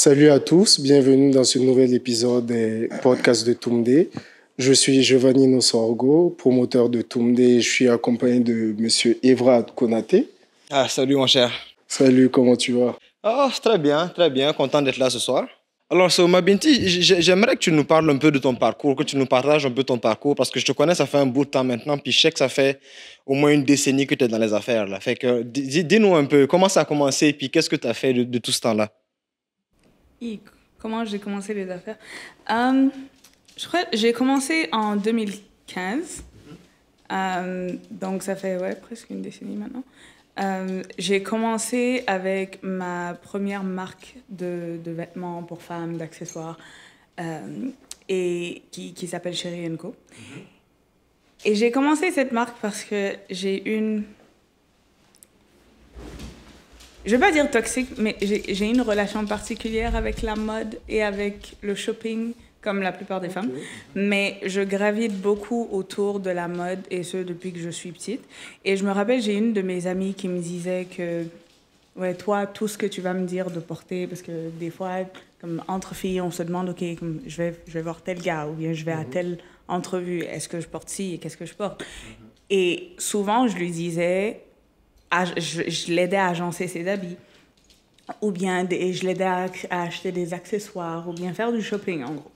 Salut à tous, bienvenue dans ce nouvel épisode des podcasts de Toumdé. Je suis Giovanni Nosorgo, promoteur de Toumdé. Je suis accompagné de Monsieur Evrad Konaté. Ah, salut mon cher. Salut, comment tu vas? Oh, très bien, content d'être là ce soir. Alors, Souma Binti, j'aimerais que tu nous parles un peu de ton parcours, que tu nous partages un peu ton parcours, parce que je te connais, ça fait un bout de temps maintenant, puis je sais que ça fait au moins une décennie que tu es dans les affaires, là. Fait que, dis-nous un peu, comment ça a commencé, puis qu'est-ce que tu as fait de tout ce temps-là? Comment j'ai commencé les affaires? Je crois que j'ai commencé en 2015. Donc, ça fait presque une décennie maintenant. J'ai commencé avec ma première marque de vêtements pour femmes, d'accessoires, et qui s'appelle Chéri & Co. Et j'ai commencé cette marque parce que j'ai une... Je ne vais pas dire toxique, mais j'ai une relation particulière avec la mode et avec le shopping, comme la plupart des femmes. Mais je gravite beaucoup autour de la mode, et ce, depuis que je suis petite. Et je me rappelle, j'ai une de mes amies qui me disait que, ouais, toi, tout ce que tu vas me dire de porter, parce que des fois, comme entre filles, on se demande, OK, je vais voir tel gars, ou bien je vais à telle entrevue, est-ce que je porte ci et qu'est-ce que je porte? Et souvent, je lui disais... je l'aidais à agencer ses habits, ou bien je l'aidais à acheter des accessoires, ou bien faire du shopping, en gros.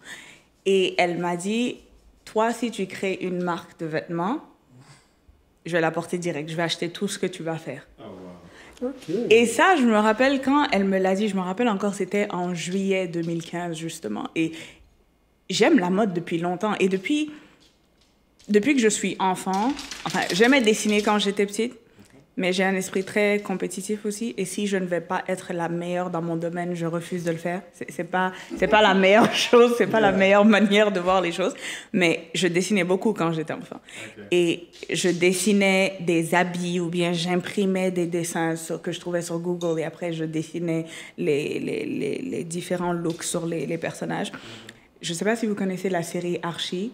Et elle m'a dit, toi, si tu crées une marque de vêtements, je vais la porter direct, je vais acheter tout ce que tu vas faire. Oh, wow. Okay. Et ça, je me rappelle quand elle me l'a dit, je me rappelle encore, c'était en juillet 2015, justement. Et j'aime la mode depuis longtemps. Et depuis que je suis enfant, j'aimais dessiner quand j'étais petite, mais j'ai un esprit très compétitif aussi. Et si je ne vais pas être la meilleure dans mon domaine, je refuse de le faire. C'est pas la meilleure chose, c'est pas la meilleure manière de voir les choses. Mais je dessinais beaucoup quand j'étais enfant. Okay. Et je dessinais des habits ou bien j'imprimais des dessins que je trouvais sur Google. Et après, je dessinais les différents looks sur les personnages. Je ne sais pas si vous connaissez la série Archie.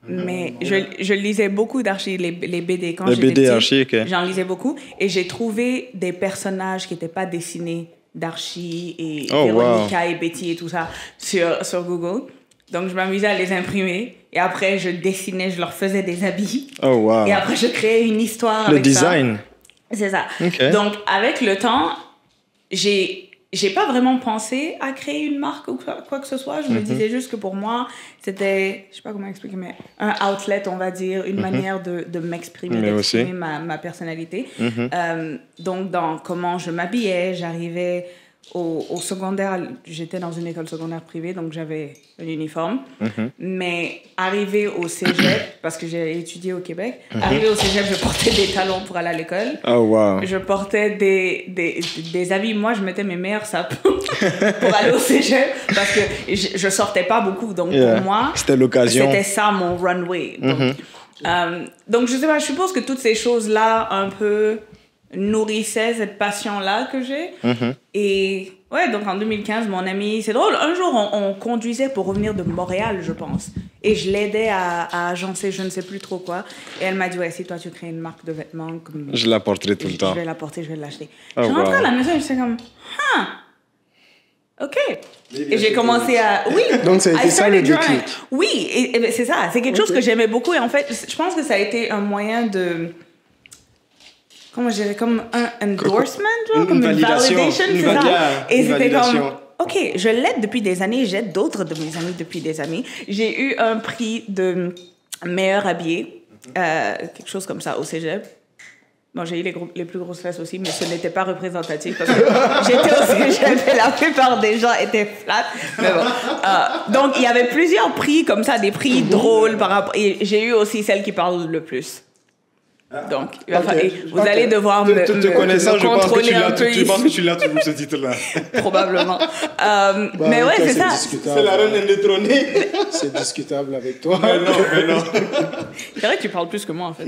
Mais je lisais beaucoup d'Archie, les BD. Quand j'étais petite, Archie, okay. J'en lisais beaucoup. Et j'ai trouvé des personnages qui n'étaient pas dessinés d'Archie et Véronica et Betty et tout ça sur Google. Donc, je m'amusais à les imprimer. Et après, je dessinais, je leur faisais des habits. Oh, wow. Et après, je créais une histoire le avec design. Ça. C'est ça. Okay. Donc, avec le temps, j'ai pas vraiment pensé à créer une marque ou quoi que ce soit. Je me disais juste que pour moi, c'était, je sais pas comment expliquer, mais un outlet, on va dire, une manière de m'exprimer, d'exprimer ma personnalité. Donc, dans comment je m'habillais, j'arrivais au secondaire, j'étais dans une école secondaire privée, donc j'avais un uniforme. Mais arrivé au cégep, parce que j'ai étudié au Québec, arrivé au cégep, je portais des talons pour aller à l'école. Oh, wow. Je portais des habits. Moi, je mettais mes meilleurs sapes pour aller au cégep, parce que je sortais pas beaucoup. Donc, pour moi, c'était l'occasion. C'était ça, mon runway. Donc, je sais pas, je suppose que toutes ces choses-là, un peu... nourrissait cette passion-là que j'ai. Et ouais, donc en 2015, mon ami... C'est drôle, un jour, on conduisait pour revenir de Montréal, je pense. Et je l'aidais à agencer je ne sais plus trop quoi. Et elle m'a dit, ouais, si toi, tu crées une marque de vêtements... Comme, je la porterai tout le temps. Je vais la porter, je vais l'acheter. Oh, je suis rentrée à la maison et j'étais comme... OK. Et j'ai commencé à... Oui. Donc, ça a été ça le déclic. Oui, et c'est ça. C'est quelque chose que j'aimais beaucoup. Et en fait, je pense que ça a été un moyen de... Comment je dirais, comme un endorsement, genre, comme une validation, c'est ça. Et c'était comme, OK, je l'aide depuis des années, j'aide d'autres de mes amis depuis des années. J'ai eu un prix de meilleur habillé, quelque chose comme ça, au cégep. Bon, j'ai eu les plus grosses fesses aussi, mais ce n'était pas représentatif parce que j'étais au cégep et la plupart des gens étaient flat. Mais bon. Donc, il y avait plusieurs prix comme ça, des prix drôles par rapport... Et j'ai eu aussi celle qui parle le plus. Donc, vous allez devoir me connaissant, je pense que tu penses que tu l'as toujours ce titre-là. Probablement. Mais ouais, c'est ça. C'est la reine indétrônée. C'est discutable avec toi. Mais non. C'est vrai que tu parles plus que moi, en fait.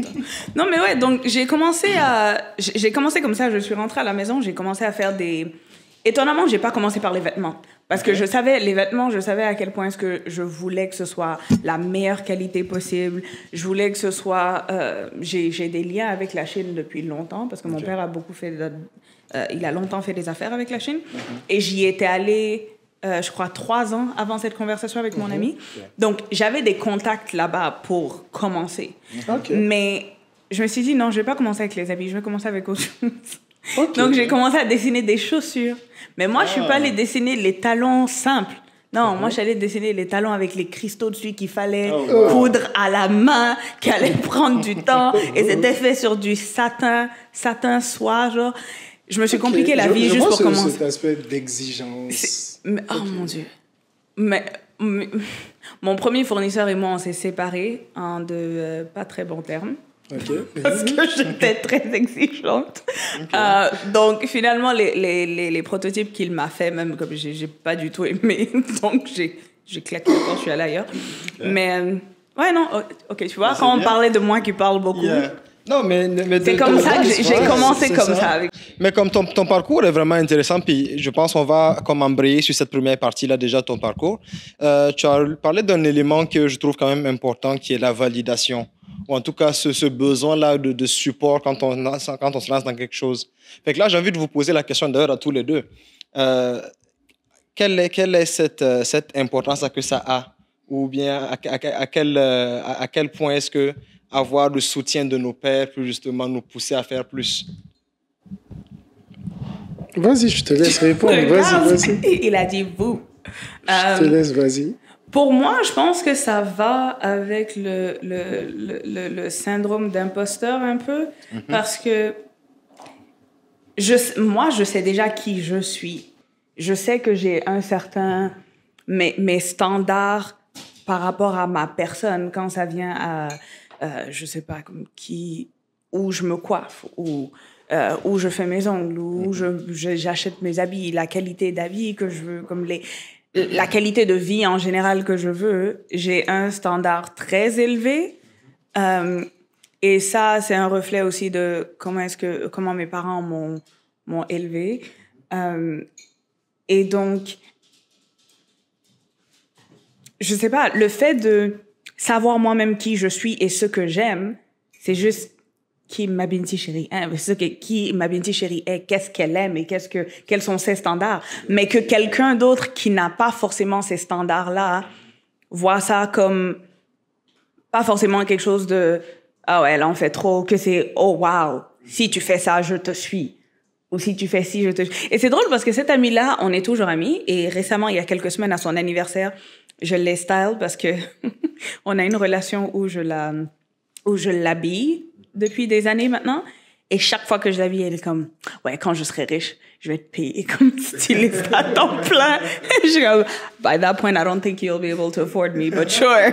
Non, mais ouais, donc j'ai commencé comme ça. Je suis rentrée à la maison, j'ai commencé à faire des... Étonnamment, j'ai pas commencé par les vêtements. Parce que je savais, les vêtements, je savais à quel point est-ce que je voulais que ce soit la meilleure qualité possible. Je voulais que ce soit... j'ai des liens avec la Chine depuis longtemps, parce que mon père a beaucoup fait... il a longtemps fait des affaires avec la Chine. Et j'y étais allée je crois 3 ans avant cette conversation avec mon ami. Donc, j'avais des contacts là-bas pour commencer. Mais je me suis dit, non, je vais pas commencer avec les habits, je vais commencer avec autre chose. Donc, j'ai commencé à dessiner des chaussures. Mais moi, je suis pas allée dessiner les talons simples. Non, moi, j'allais dessiner les talons avec les cristaux dessus qu'il fallait coudre à la main, qui allait prendre du temps. Et c'était fait sur du satin soie, genre. Je me suis compliqué la vie juste pour commencer. Cet aspect d'exigence. Oh mon Dieu. Mais, mon premier fournisseur et moi, on s'est séparés en de pas très bons termes. Parce que j'étais très exigeante. Donc, finalement, les prototypes qu'il m'a fait, même comme j'ai pas du tout aimé, donc j'ai claqué quand je suis allée ailleurs. Mais, ouais, non, ok, tu vois, quand on parlait de moi qui parle beaucoup... Non, mais c'est comme ça que j'ai commencé comme ça. Mais comme ton parcours est vraiment intéressant, puis je pense qu'on va comme embrayer sur cette première partie-là déjà, ton parcours. Tu as parlé d'un élément que je trouve quand même important, qui est la validation. Ou en tout cas, ce besoin-là de support quand on se lance dans quelque chose. Fait que là, j'ai envie de vous poser la question d'ailleurs à tous les deux. Quelle est cette importance que ça a? Ou bien à quel point est-ce que avoir le soutien de nos pères peut justement nous pousser à faire plus? Vas-y, je te laisse répondre. Vas-y. Il a dit vous. Je te laisse, vas-y. Pour moi, je pense que ça va avec le syndrome d'imposteur un peu, parce que moi, je sais déjà qui je suis. Je sais que j'ai un certain... mes standards par rapport à ma personne, quand ça vient à... je sais pas, comme où je me coiffe, où je fais mes ongles, où j'achète mes habits, la qualité d'habits que je veux, comme la qualité de vie en général que je veux. J'ai un standard très élevé. Et ça, c'est un reflet aussi de comment mes parents m'ont élevé. Et donc, je sais pas, le fait de savoir moi-même qui je suis et ce que j'aime, c'est juste qui ma Binti chérie est, qui ma Binti chérie est, qu'est-ce qu'elle aime et quels sont ses standards. Mais que quelqu'un d'autre qui n'a pas forcément ces standards-là voit ça comme pas forcément quelque chose de ah ouais, elle en fait trop, que c'est oh wow, si tu fais ça, je te suis. Ou si tu fais ci, je te suis. Et c'est drôle parce que cet ami-là, on est toujours amis. Et récemment, il y a quelques semaines, à son anniversaire, je l'ai style parce que on a une relation où je l'habille depuis des années maintenant. Et chaque fois que je l'habille, elle est comme, ouais, quand je serai riche, je vais te payer comme styliste à temps plein. Je suis comme, by that point, I don't think you'll be able to afford me, but sure.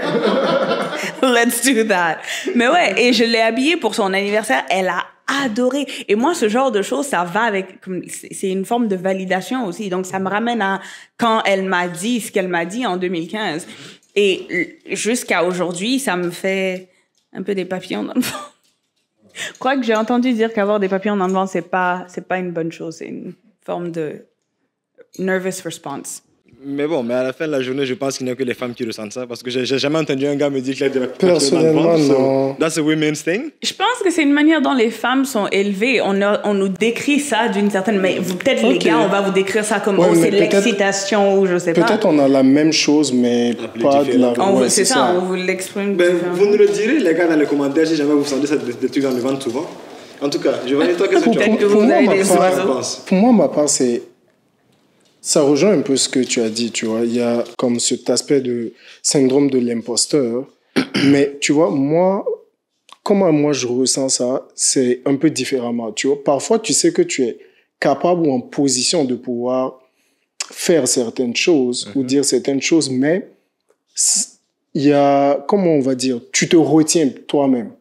Let's do that. Mais ouais, et je l'ai habillée pour son anniversaire. Elle a adoré. Et moi, ce genre de choses, ça va avec, c'est une forme de validation aussi. Donc, ça me ramène à quand elle m'a dit ce qu'elle m'a dit en 2015. Et jusqu'à aujourd'hui, ça me fait un peu des papillons dans le ventre. Je crois que j'ai entendu dire qu'avoir des papillons dans le ventre, c'est pas une bonne chose. C'est une forme de nervous response. Mais bon, mais à la fin de la journée, je pense qu'il n'y a que les femmes qui ressentent ça. Parce que j'ai jamais entendu un gars me dire qu'il a des papillons dans le Personnellement, ventre. non. That's a women's thing. Je pense que c'est une manière dont les femmes sont élevées. On nous décrit ça d'une certaine manière. Peut-être les gars, on va vous décrire ça comme c'est l'excitation ou je sais pas. Peut-être on a la même chose, mais pas de la... C'est ça, on vous l'exprime. Vous nous le direz, les gars, dans les commentaires, si jamais vous sentez ça des trucs dans le ventre souvent. En tout cas, je vais aller toi, qu'est-ce que tu as vous avez des oiseaux. Pour moi, ma part, c'est... Ça rejoint un peu ce que tu as dit, tu vois. Il y a comme cet aspect de syndrome de l'imposteur. Mais tu vois, comment moi je ressens ça, c'est un peu différemment, tu vois. Parfois, tu sais que tu es capable ou en position de pouvoir faire certaines choses ou dire certaines choses, mais il y a, comment on va dire, tu te retiens toi-même.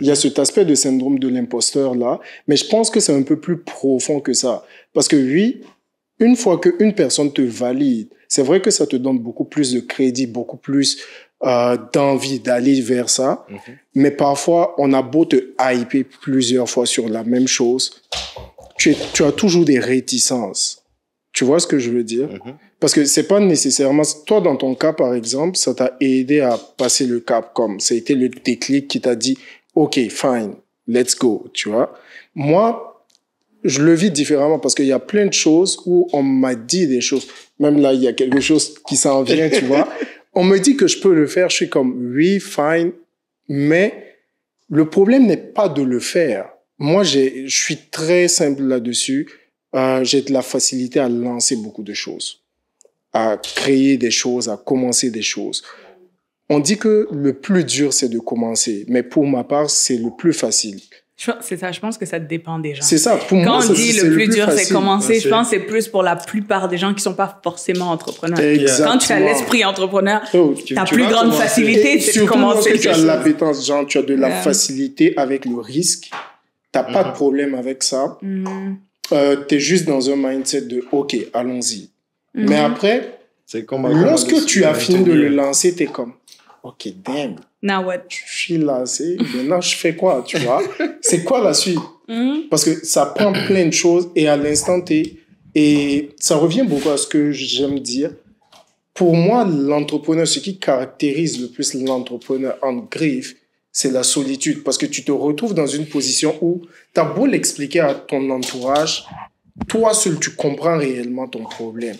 Il y a cet aspect de syndrome de l'imposteur là, mais je pense que c'est un peu plus profond que ça. Parce que oui, une fois qu'une personne te valide, c'est vrai que ça te donne beaucoup plus de crédit, beaucoup plus d'envie d'aller vers ça. Mais parfois, on a beau te hyper plusieurs fois sur la même chose, tu as toujours des réticences. Tu vois ce que je veux dire? Parce que c'est pas nécessairement... Toi, dans ton cas, par exemple, ça t'a aidé à passer le cap, comme ça a été le déclic qui t'a dit « Ok, fine, let's go », tu vois. Moi, je le vis différemment parce qu'il y a plein de choses où on m'a dit des choses. Même là, il y a quelque chose qui s'en vient, tu vois. On me dit que je peux le faire. Je suis comme, oui, fine. Mais le problème n'est pas de le faire. Moi, je suis très simple là-dessus. J'ai de la facilité à lancer beaucoup de choses, à créer des choses, à commencer des choses. On dit que le plus dur, c'est de commencer. Mais pour ma part, c'est le plus facile. C'est ça, je pense que ça dépend des gens. C'est ça, pour Quand moi, on dit le plus dur, facile. c'est commencer, je pense que c'est plus pour la plupart des gens qui sont pas forcément entrepreneurs. Exactement. Quand tu as l'esprit entrepreneur, ta tu plus vas grande commencer. facilité, c'est de commencer Surtout quelque lorsque tu as chose. l'appétence, genre, tu as de la facilité avec le risque. T'as pas de problème avec ça. T'es juste dans un mindset de, OK, allons-y. Mais après, C'est comme lorsque tu as fini de le lancer, t'es comme, OK, damn. Now what? Je suis lancé, maintenant je fais quoi, tu vois? C'est quoi la suite? Parce que ça prend plein de choses et à l'instant T, et ça revient beaucoup à ce que j'aime dire. Pour moi, l'entrepreneur, ce qui caractérise le plus l'entrepreneur en griffe, c'est la solitude. Parce que tu te retrouves dans une position où tu as beau l'expliquer à ton entourage, toi seul, tu comprends réellement ton problème.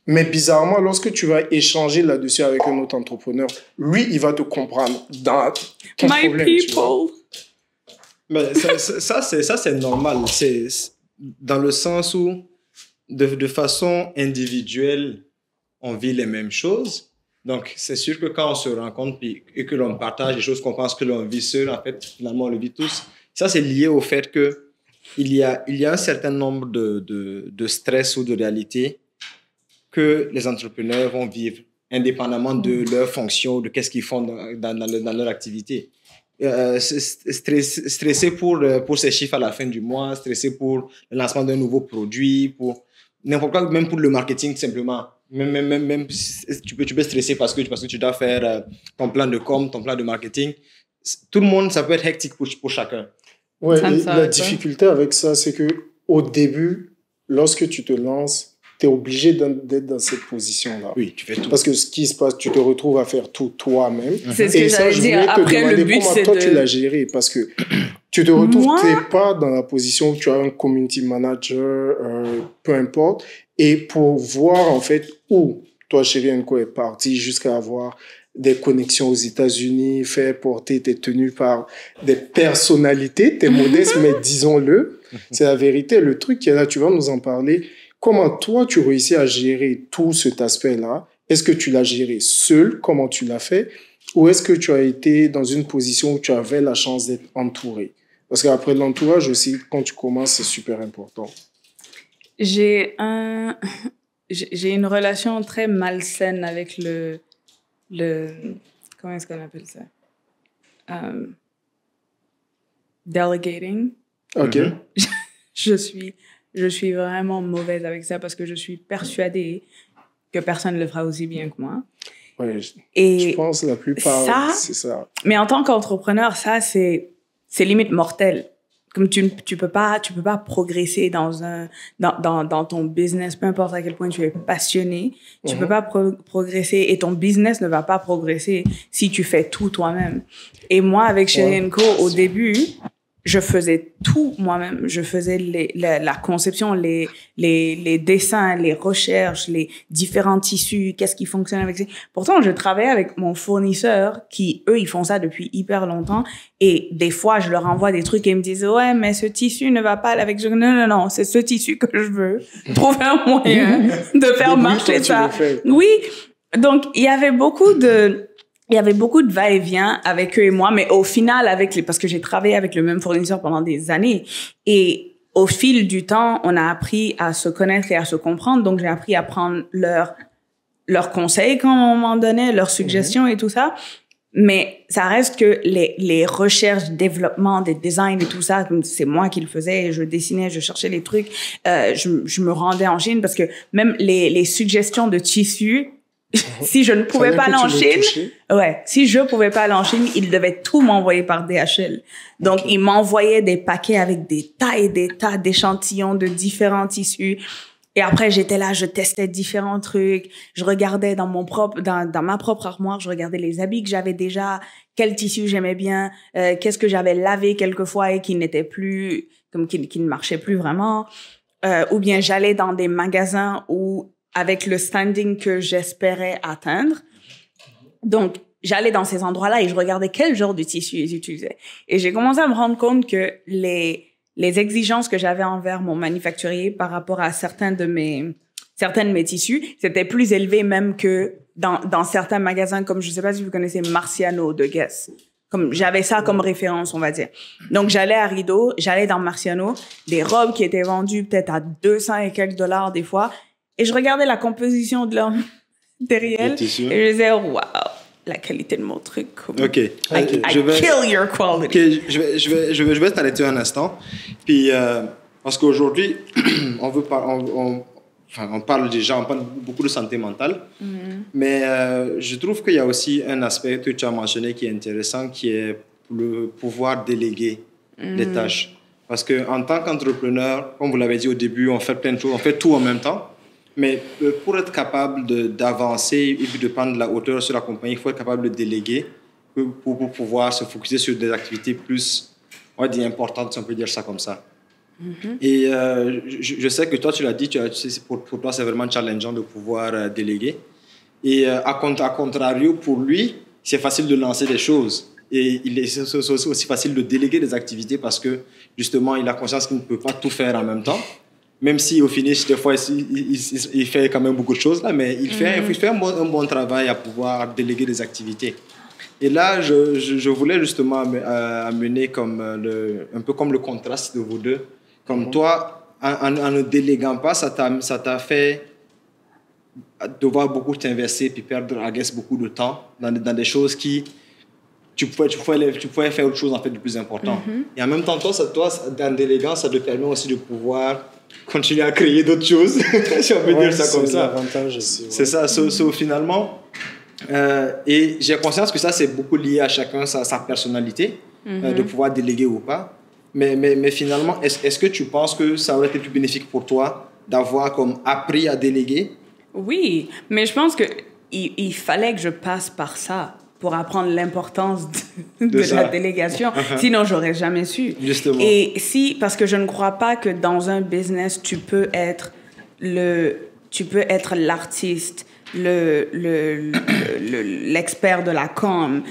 Mais bizarrement, lorsque tu vas échanger là-dessus avec un autre entrepreneur, lui, il va te comprendre dans ton My problème. Tu vois. people. Mais ça, c'est normal. C'est dans le sens où, de façon individuelle, on vit les mêmes choses. Donc, c'est sûr que quand on se rencontre et que l'on partage des choses qu'on pense que l'on vit seul, en fait, finalement, on le vit tous. Ça, c'est lié au fait qu'il y a un certain nombre de stress ou de réalités que les entrepreneurs vont vivre indépendamment de leur fonction, de qu'est-ce qu'ils font dans leur activité. Stressé pour ses chiffres à la fin du mois, stressé pour le lancement d'un nouveau produit, pour n'importe quoi, même pour le marketing simplement. Même tu peux stresser parce que tu dois faire ton plan de com, ton plan de marketing. Tout le monde, ça peut être hectique pour chacun. Ouais, la difficulté avec ça, c'est que au début, lorsque tu te lances, tu es obligé d'être dans cette position-là. Oui, tu fais tout. Parce que ce qui se passe, tu te retrouves à faire tout toi-même. C'est ce que j'allais dire. Après, le but, c'est comment toi, tu l'as géré. Parce que tu te retrouves, tu n'es pas dans la position où tu as un community manager, peu importe. Et pour voir, en fait, où toi, Chérie Co est parti jusqu'à avoir des connexions aux États-Unis, faire porter tes tenues par des personnalités, t'es modeste, mais disons-le, c'est la vérité. Le truc qui est là, tu vas nous en parler. Comment toi, tu réussis à gérer tout cet aspect-là? Est-ce que tu l'as géré seul? Comment tu l'as fait? Ou est-ce que tu as été dans une position où tu avais la chance d'être entouré? Parce qu'après l'entourage aussi, quand tu commences, c'est super important. J'ai une relation très malsaine avec le comment est-ce qu'on appelle ça? Delegating. OK. Je suis vraiment mauvaise avec ça parce que je suis persuadée que personne ne le fera aussi bien que moi. Ouais, et je pense la plupart, c'est ça. Mais en tant qu'entrepreneur, ça, c'est limite mortel. Comme tu peux pas progresser dans ton business, peu importe à quel point tu es passionné, tu peux pas progresser et ton business ne va pas progresser si tu fais tout toi-même. Et moi, avec Chérie Co, au début, je faisais tout moi-même. Je faisais la conception, les dessins, les recherches, les différents tissus, qu'est-ce qui fonctionne avec ça. Pourtant, je travaillais avec mon fournisseur qui, eux, ils font ça depuis hyper longtemps. Et des fois, je leur envoie des trucs et ils me disent, ouais, mais ce tissu ne va pas avec... Non, c'est ce tissu que je veux. Trouver un moyen de faire marcher ça. Oui. Donc, il y avait beaucoup de va-et-vient avec eux et moi, mais au final, parce que j'ai travaillé avec le même fournisseur pendant des années. Et au fil du temps, on a appris à se connaître et à se comprendre. Donc, j'ai appris à prendre leurs conseils quand on m'en donnait, leurs suggestions et tout ça. Mais ça reste que les recherches, développement, des designs et tout ça, c'est moi qui le faisais. Je dessinais, je cherchais les trucs. Je me rendais en Chine parce que même les suggestions de tissus, si je ne pouvais pas aller en Chine, si je pouvais pas aller en Chine, ils devaient tout m'envoyer par DHL. Donc, ils m'envoyaient des paquets avec des tas et des tas d'échantillons de différents tissus. Et après, j'étais là, je testais différents trucs. Je regardais dans ma propre armoire, je regardais les habits que j'avais déjà, quel tissu j'aimais bien, qu'est-ce que j'avais lavé quelquefois et qui n'était plus, qui ne marchait plus vraiment. Ou bien j'allais dans des magasins où, avec le standing que j'espérais atteindre. Donc, j'allais dans ces endroits-là et je regardais quel genre de tissu ils utilisaient. Et j'ai commencé à me rendre compte que les exigences que j'avais envers mon manufacturier par rapport à certains de mes tissus, c'était plus élevé même que dans certains magasins comme, je sais pas si vous connaissez Marciano de Guess. Comme, j'avais ça comme référence, on va dire. Donc, j'allais à Rideau, j'allais dans Marciano, des robes qui étaient vendues peut-être à 200 et quelques dollars des fois, et je regardais la composition de leur matériel, et je disais, wow, la qualité de mon truc. OK. I kill your quality. OK, je vais t'arrêter un instant. Puis, parce qu'aujourd'hui, on parle beaucoup de santé mentale, mais je trouve qu'il y a aussi un aspect que tu as mentionné qui est intéressant, qui est le pouvoir déléguer les tâches. Parce qu'en tant qu'entrepreneur, comme vous l'avez dit au début, on fait plein de choses, on fait tout en même temps. Mais pour être capable d'avancer et puis de prendre la hauteur sur la compagnie, il faut être capable de déléguer pour pouvoir se focaliser sur des activités plus, on va dire, importantes, si on peut dire ça comme ça. Et je sais que toi, tu l'as dit, pour toi, c'est vraiment challengeant de pouvoir déléguer. Et à contrario, pour lui, c'est facile de lancer des choses. Et c'est aussi facile de déléguer des activités parce que, justement, il a conscience qu'il ne peut pas tout faire en même temps. Même si au finish, des fois, il fait quand même beaucoup de choses, là, mais il fait un bon travail à pouvoir déléguer des activités. Et là, je voulais justement amener comme un peu comme le contraste de vous deux. Comme toi, en ne déléguant pas, ça t'a fait devoir beaucoup t'investir puis perdre, I guess, beaucoup de temps dans des choses qui... Tu pouvais faire autre chose, en fait, de plus important. Et en même temps, toi, en déléguant, ça te permet aussi de pouvoir continuer à créer d'autres choses, si on peut dire ça comme ça. C'est ça. Finalement, et j'ai conscience que ça, c'est beaucoup lié à chacun, sa personnalité, de pouvoir déléguer ou pas. Mais finalement, est-ce que tu penses que ça aurait été plus bénéfique pour toi d'avoir comme appris à déléguer? Oui, mais je pense qu'il fallait que je passe par ça pour apprendre l'importance de la délégation. Sinon, j'aurais jamais su. Justement. Et parce que je ne crois pas que dans un business, tu peux être l'artiste, l'expert de la com,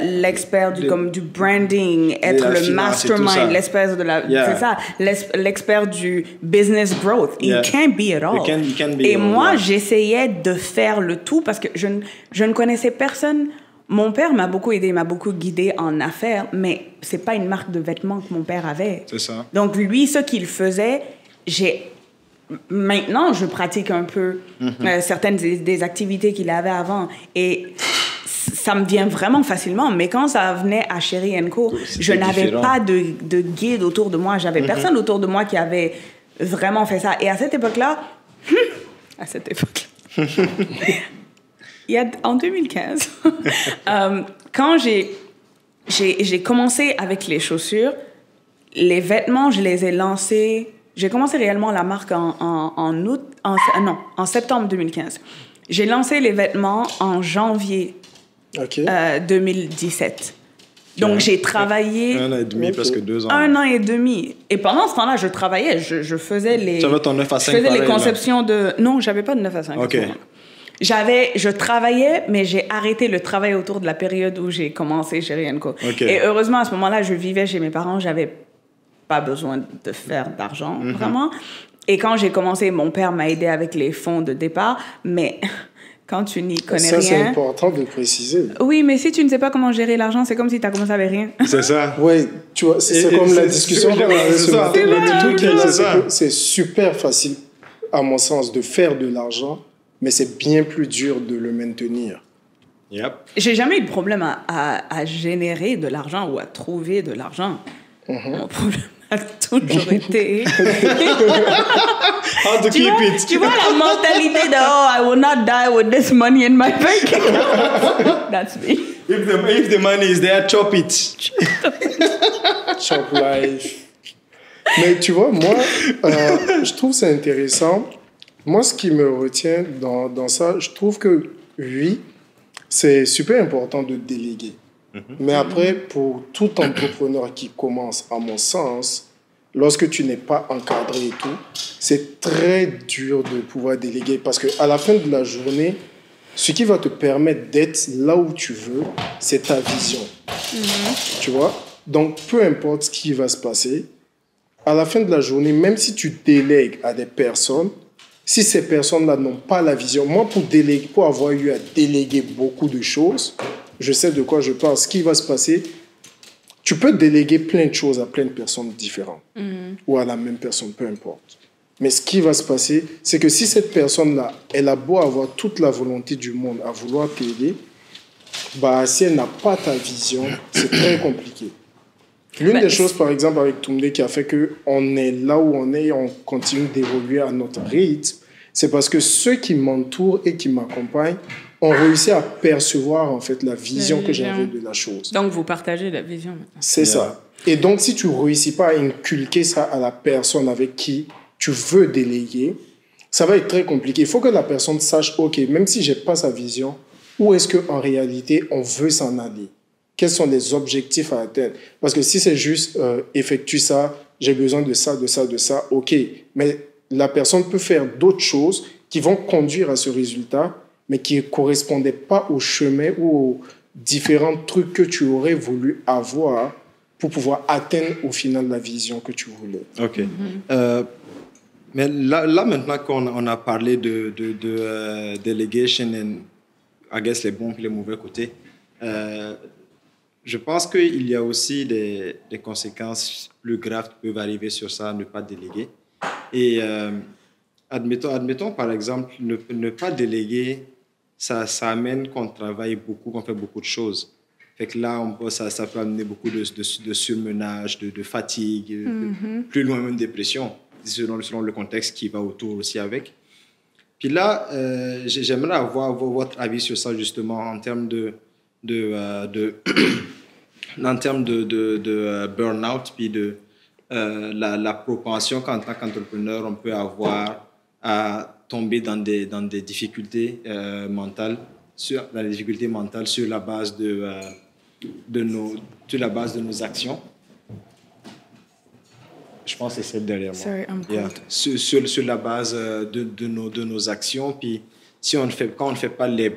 l'expert du branding, être le mastermind, l'expert de c'est ça, l'expert du business growth. You can't be it all. You can be Et moi, j'essayais de faire le tout parce que je ne connaissais personne. Mon père m'a beaucoup aidé, m'a beaucoup guidé en affaires, mais c'est pas une marque de vêtements que mon père avait. C'est ça. Donc lui, ce qu'il faisait, maintenant, je pratique un peu certaines des activités qu'il avait avant et ça me vient vraiment facilement. Mais quand ça venait à Chéri & Co, je n'avais pas de guide autour de moi. J'avais personne autour de moi qui avait vraiment fait ça. Et à cette époque-là, en 2015, quand j'ai commencé avec les chaussures, les vêtements, je les ai lancés. J'ai commencé réellement la marque en septembre 2015. J'ai lancé les vêtements en janvier 2017. Donc, j'ai travaillé... 1 an et demi, presque 2 ans. 1 an et demi. Et pendant ce temps-là, je travaillais. Je faisais les... Tu avais ton 9 à 5 Je faisais pareil, les conceptions de... Non, j'avais pas de 9 à 5. OK. Je travaillais, mais j'ai arrêté le travail autour de la période où j'ai commencé Chéri & Co. Okay. Et heureusement, à ce moment-là, je vivais chez mes parents. J'avais pas besoin de faire d'argent, vraiment. Et quand j'ai commencé, mon père m'a aidé avec les fonds de départ. Mais quand tu n'y connais rien... Ça, c'est important de préciser. Oui, mais si tu ne sais pas comment gérer l'argent, c'est comme si tu as commencé avec rien. C'est ça. Oui, tu vois, c'est comme la discussion qu'on avait ce matin. Le truc est là, c'est que c'est super facile, à mon sens, de faire de l'argent, mais c'est bien plus dur de le maintenir. Yep. J'ai jamais eu de problème à générer de l'argent ou à trouver de l'argent. Mon problème a toujours été... How to keep it. Tu vois la mentalité de « Oh, I will not die with this money in my bank account. » That's me. If the money is there, chop it. Chop life. Mais tu vois, moi, je trouve ça intéressant Moi, ce qui me retient dans ça, je trouve que oui, c'est super important de déléguer. Mais après, pour tout entrepreneur qui commence, à mon sens, lorsque tu n'es pas encadré et tout, c'est très dur de pouvoir déléguer parce qu'à la fin de la journée, ce qui va te permettre d'être là où tu veux, c'est ta vision. Tu vois? Donc, peu importe ce qui va se passer, à la fin de la journée, même si tu délègues à des personnes, si ces personnes-là n'ont pas la vision, moi, pour avoir eu à déléguer beaucoup de choses, je sais de quoi je parle. Ce qui va se passer, tu peux déléguer plein de choses à plein de personnes différentes ou à la même personne, peu importe. Mais ce qui va se passer, c'est que si cette personne-là, elle a beau avoir toute la volonté du monde à vouloir t'aider, bah, si elle n'a pas ta vision, c'est très compliqué. L'une des choses, par exemple, avec Toumdé, qui a fait qu'on est là où on est et on continue d'évoluer à notre rythme, c'est parce que ceux qui m'entourent et qui m'accompagnent ont réussi à percevoir, en fait, la vision que j'avais de la chose. Donc, vous partagez la vision maintenant. C'est ça. Et donc, si tu ne réussis pas à inculquer ça à la personne avec qui tu veux déléguer, ça va être très compliqué. Il faut que la personne sache, OK, même si je n'ai pas sa vision, où est-ce qu'en réalité, on veut s'en aller? Quels sont les objectifs à atteindre? Parce que si c'est juste effectue ça, j'ai besoin de ça, de ça, de ça, OK. Mais la personne peut faire d'autres choses qui vont conduire à ce résultat, mais qui ne correspondaient pas au chemin ou aux différents trucs que tu aurais voulu avoir pour pouvoir atteindre au final la vision que tu voulais. OK. Mais là, maintenant qu'on a parlé de delegation et, I guess, les bons et les mauvais côtés, je pense qu'il y a aussi des conséquences plus graves qui peuvent arriver sur ça, ne pas déléguer. Et admettons, par exemple, ne pas déléguer, ça amène qu'on travaille beaucoup, qu'on fait beaucoup de choses. Fait que là, ça peut amener beaucoup de surmenage, de fatigue, plus loin même dépression, selon le contexte qui va autour aussi avec. Puis là, j'aimerais avoir votre avis sur ça, justement, en termes de burn-out, puis de la propension qu'en tant qu'entrepreneur, on peut avoir à tomber dans des difficultés mentales, sur la base de nos actions. Je pense que c'est celle derrière moi. Sorry, I'm cold. Sur la base de nos actions. Puis quand on ne fait pas les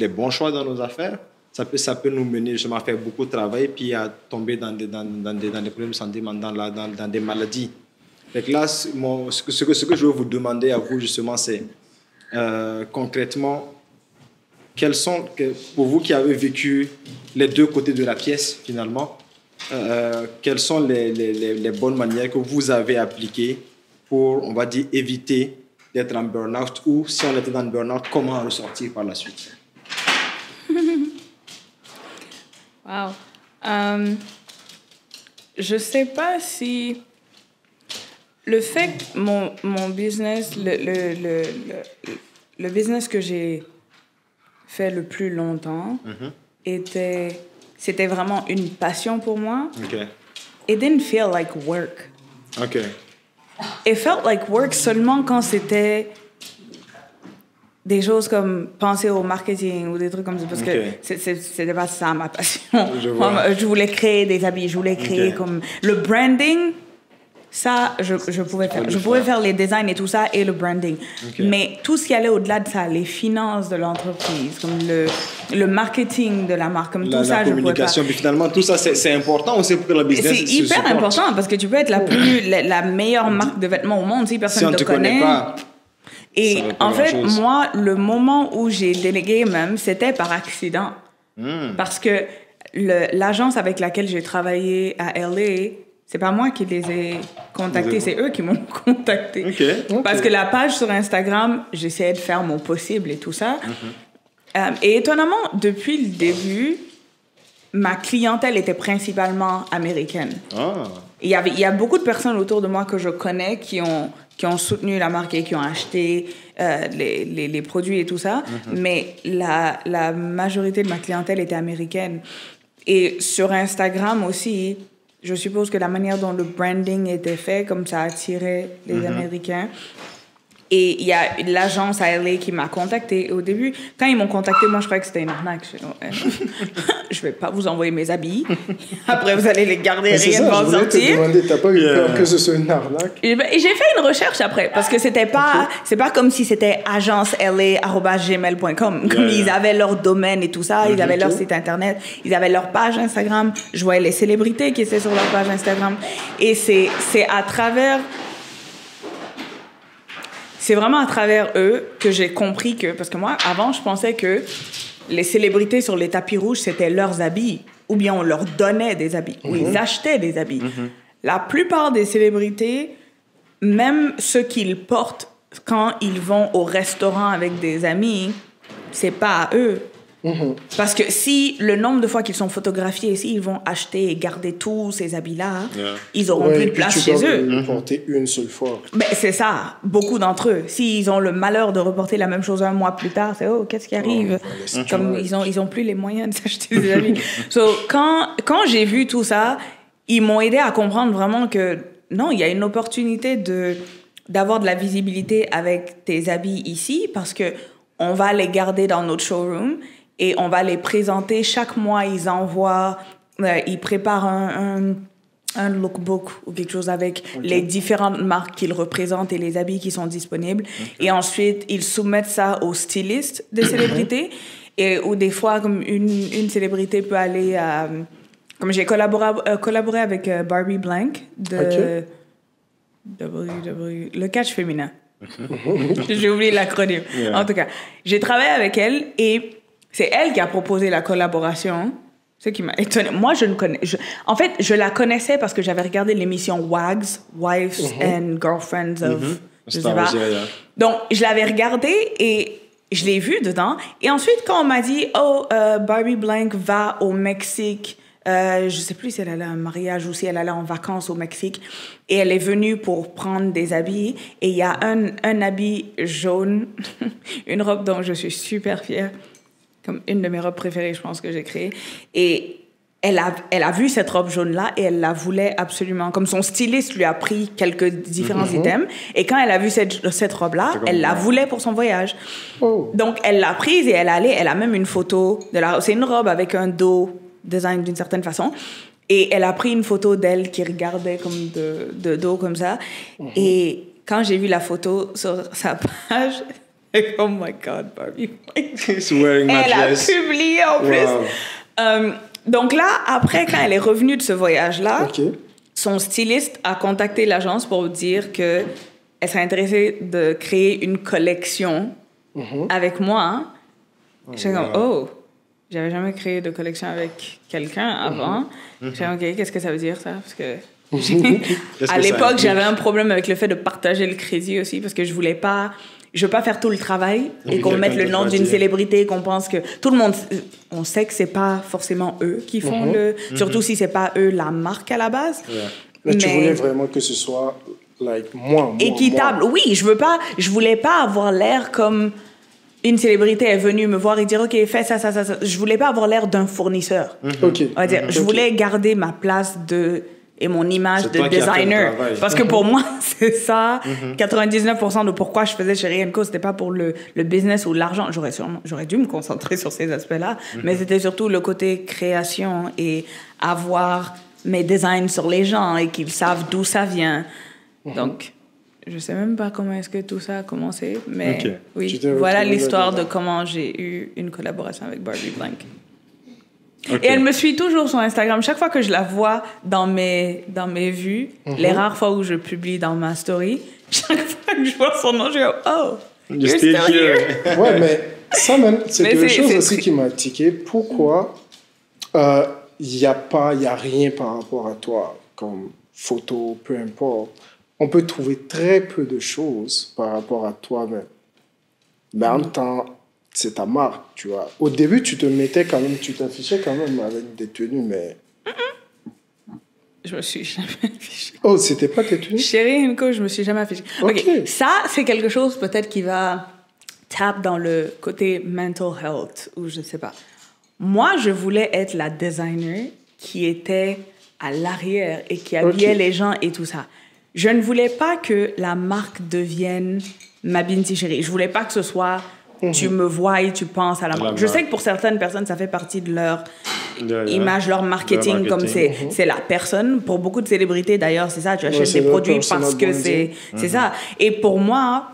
bons choix dans nos affaires, ça peut nous mener justement à faire beaucoup de travail puis à tomber dans des problèmes de santé, dans des maladies. Donc là, ce que je veux vous demander à vous justement, c'est concrètement, pour vous qui avez vécu les deux côtés de la pièce finalement, quelles sont les bonnes manières que vous avez appliquées pour, on va dire, éviter d'être en burn-out, ou si on était dans le burn-out, comment en ressortir par la suite? Wow. Je sais pas si le fait que mon business, le business que j'ai fait le plus longtemps c'était vraiment une passion pour moi. Okay. It didn't feel like work. Okay. It felt like work seulement quand c'était des choses comme penser au marketing ou des trucs comme ça, parce que c'était pas ça ma passion. Je voulais créer des habits, je voulais créer comme le branding. Ça, je pouvais faire. Je pouvais faire les designs et tout ça et le branding. Mais tout ce qui allait au-delà de ça, les finances de l'entreprise, comme le marketing de la marque, comme tout ça, je pouvais pas. La communication, puis finalement, tout ça, c'est important aussi pour le business. C'est hyper important parce que tu peux être la meilleure marque de vêtements au monde si personne ne te connaît. Pas, et en fait, moi, le moment où j'ai délégué même, c'était par accident. Parce que l'agence avec laquelle j'ai travaillé à LA, c'est pas moi qui les ai contactés, c'est eux qui m'ont contacté. Parce que la page sur Instagram, j'essayais de faire mon possible et tout ça. Et étonnamment, depuis le début, ma clientèle était principalement américaine. Il y a beaucoup de personnes autour de moi que je connais qui ont soutenu la marque et qui ont acheté les produits et tout ça. Mais la majorité de ma clientèle était américaine. Et sur Instagram aussi, je suppose que la manière dont le branding était fait, comme ça attirait les Américains, Et il y a l'agence à LA qui m'a contactée. Au début, quand ils m'ont contactée, moi, je croyais que c'était une arnaque. Je vais pas vous envoyer mes habits. Après, vous allez les garder et rien ne va en sortir. T'as pas eu peur que ce soit une arnaque? Et j'ai fait une recherche après, parce que c'était pas, c'est pas comme si c'était agencela@gmail.com. Comme ils avaient leur domaine et tout ça, ils avaient leur site internet, ils avaient leur page Instagram. Je voyais les célébrités qui étaient sur leur page Instagram. Et c'est à travers... C'est vraiment à travers eux que j'ai compris que... Parce que moi, avant, je pensais que les célébrités sur les tapis rouges, c'était leurs habits. Ou bien on leur donnait des habits. Ou ils achetaient des habits. La plupart des célébrités, même ceux qu'ils portent quand ils vont au restaurant avec des amis, c'est pas à eux. Parce que si le nombre de fois qu'ils sont photographiés, s'ils vont acheter et garder tous ces habits-là, ils auront plus de place chez eux. Ils porter une seule fois. Ben, c'est ça, beaucoup d'entre eux. S'ils ont le malheur de reporter la même chose un mois plus tard, c'est « Oh, qu'est-ce qui arrive? » Comme ils ont plus les moyens de s'acheter des habits. Quand j'ai vu tout ça, ils m'ont aidé à comprendre vraiment que non, il y a une opportunité d'avoir de la visibilité avec tes habits ici parce que on va les garder dans notre showroom et on va les présenter. Chaque mois, ils envoient, ils préparent un lookbook ou quelque chose avec les différentes marques qu'ils représentent et les habits qui sont disponibles. Et ensuite, ils soumettent ça aux stylistes des célébrités. Ou des fois, comme une célébrité peut aller à... Comme j'ai collaboré avec Barbie Blank de le catch féminin. J'ai oublié l'acronyme. En tout cas, j'ai travaillé avec elle et c'est elle qui a proposé la collaboration. Ce qui m'a étonnée. Moi, en fait, je la connaissais parce que j'avais regardé l'émission WAGs, Wives and Girlfriends of... Je sais pas. Donc, je l'avais regardée et je l'ai vue dedans. Et ensuite, quand on m'a dit, Barbie Blank va au Mexique, je sais plus si elle allait à un mariage ou si elle allait en vacances au Mexique, et elle est venue pour prendre des habits, et il y a un habit jaune, une robe dont je suis super fière, comme une de mes robes préférées, je pense, que j'ai créée. Et elle a vu cette robe jaune-là et elle la voulait absolument. Comme son styliste lui a pris quelques différents items. Et quand elle a vu cette robe-là, elle la voulait pour son voyage. Donc, elle l'a prise et elle a même une photo de la robe. C'est une robe avec un dos design d'une certaine façon. Et elle a pris une photo d'elle qui regardait comme de dos comme ça. Et quand j'ai vu la photo sur sa page... Oh my God, Barbie. Elle a publié en plus. Donc là, après, quand elle est revenue de ce voyage-là, son styliste a contacté l'agence pour dire qu'elle serait intéressée de créer une collection avec moi. J'étais comme, j'avais jamais créé de collection avec quelqu'un avant. J'ai dit, OK, qu'est-ce que ça veut dire, ça? Parce que... à l'époque, j'avais un problème avec le fait de partager le crédit aussi parce que je veux pas faire tout le travail et qu'on mette le nom d'une célébrité, qu'on pense que tout le monde, on sait que c'est pas forcément eux qui font surtout si c'est pas eux la marque à la base. Mais tu voulais vraiment que ce soit moi équitable. Oui, je voulais pas avoir l'air comme une célébrité est venue me voir et dire OK, fais ça. Je voulais pas avoir l'air d'un fournisseur. On va dire, je voulais garder ma place et mon image de designer. Parce que pour moi, c'est ça. 99% de pourquoi je faisais Chérie & Co, c'était pas pour le business ou l'argent. J'aurais dû me concentrer sur ces aspects-là. Mais c'était surtout le côté création et avoir mes designs sur les gens et qu'ils savent d'où ça vient. Donc, je sais même pas comment est-ce que tout ça a commencé. Mais oui, voilà l'histoire de comment j'ai eu une collaboration avec Barbie Blank. Et elle me suit toujours sur Instagram. Chaque fois que je la vois dans mes vues, les rares fois où je publie dans ma story, chaque fois que je vois son nom, je dis you're still here. Ouais, mais ça, même, c'est quelque chose aussi qui m'a tiqué. Pourquoi il n'y a rien par rapport à toi, comme photo, peu importe. On peut trouver très peu de choses par rapport à toi-même. Mais en même temps, c'est ta marque, tu vois. Au début, tu t'affichais quand même avec des tenues, mais... Je me suis jamais affichée. Oh, c'était pas tes tenues? Chérie & Co, je me suis jamais affichée. OK, ça, c'est quelque chose peut-être qui va taper dans le côté mental health, ou je sais pas. Moi, je voulais être la designer qui était à l'arrière et qui habillait les gens et tout ça. je ne voulais pas que la marque devienne ma Binti chérie. Je voulais pas que ce soit tu me vois et tu penses à la marque. Je sais que pour certaines personnes, ça fait partie de leur image, leur marketing, comme c'est la personne. Pour beaucoup de célébrités, d'ailleurs, c'est ça. Tu achètes des produits parce que c'est ça. Et pour moi,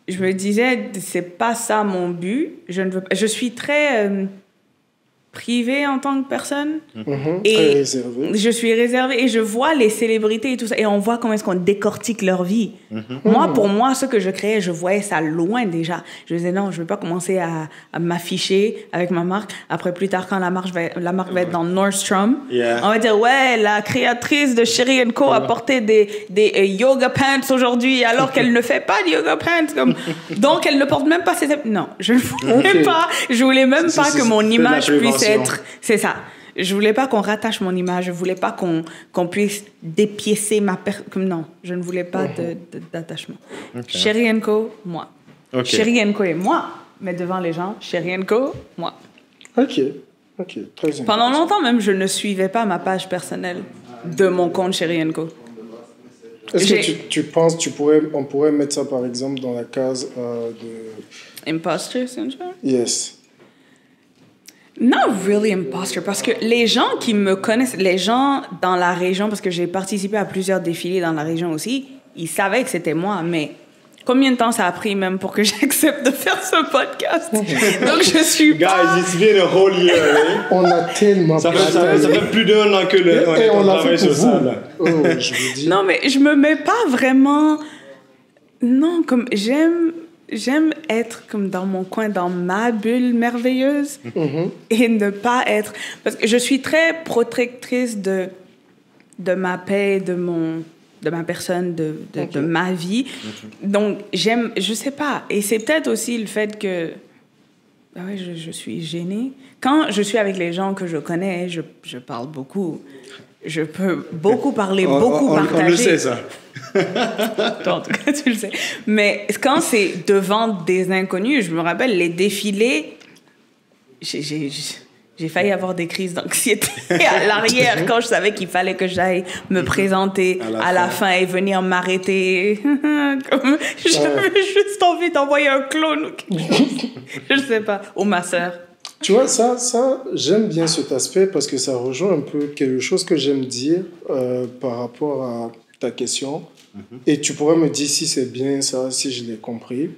je me disais, c'est pas ça mon but. Je suis très privée en tant que personne. Et très réservée. je suis réservée et je vois les célébrités et tout ça. Et on voit comment est-ce qu'on décortique leur vie. Moi, pour moi, ce que je créais, je voyais ça loin déjà. Je disais, non, je ne vais pas commencer à m'afficher avec ma marque. Après, plus tard, quand la marque va être dans Nordstrom, on va dire, ouais, la créatrice de Cherie & Co a porté des yoga pants aujourd'hui alors qu'elle ne fait pas de yoga pants. Donc, elle ne porte même pas ses... Non, je ne voulais pas. Je voulais même pas que mon image puisse être... C'est ça. Je voulais pas qu'on rattache mon image. Je voulais pas qu'on puisse dépiécer ma personne. Non, je ne voulais pas d'attachement. Cherie & Co, moi. Cherie & Co et moi. Mais devant les gens, Cherie & Co, moi. Ok, très intéressant. Pendant longtemps même, je ne suivais pas ma page personnelle de mon compte Cherie & Co. Est-ce que tu penses on pourrait mettre ça par exemple dans la case de... Imposter syndrome? Yes. Not really imposter, parce que les gens qui me connaissent, les gens dans la région, parce que j'ai participé à plusieurs défilés dans la région aussi, ils savaient que c'était moi, mais combien de temps ça a pris même pour que j'accepte de faire ce podcast? Donc je suis pas... Guys, it's been a whole year. On a tellement... Ça fait plus d'un an que on l'a fait pour ça. vous. Je vous dis. Non, mais je me mets pas vraiment... Non, comme j'aime être comme dans mon coin, dans ma bulle merveilleuse et ne pas être... Parce que je suis très protectrice de ma paix, de ma personne, de ma vie. Donc, je sais pas. Et c'est peut-être aussi le fait que... Ah ouais, je suis gênée. Quand je suis avec les gens que je connais, je parle beaucoup. Je peux beaucoup parler, beaucoup partager. On le sait, ça. Toi, en tout cas, tu le sais. Mais quand c'est devant des inconnus, je me rappelle, les défilés, j'ai failli avoir des crises d'anxiété à l'arrière quand je savais qu'il fallait que j'aille me présenter à la fin et venir m'arrêter. Comme j'avais juste envie d'envoyer un clone ou quelque chose. Je sais pas. Ou ma sœur. Tu vois, ça, j'aime bien cet aspect parce que ça rejoint un peu quelque chose que j'aime dire par rapport à ta question. Et tu pourrais me dire si c'est bien ça, si je l'ai compris.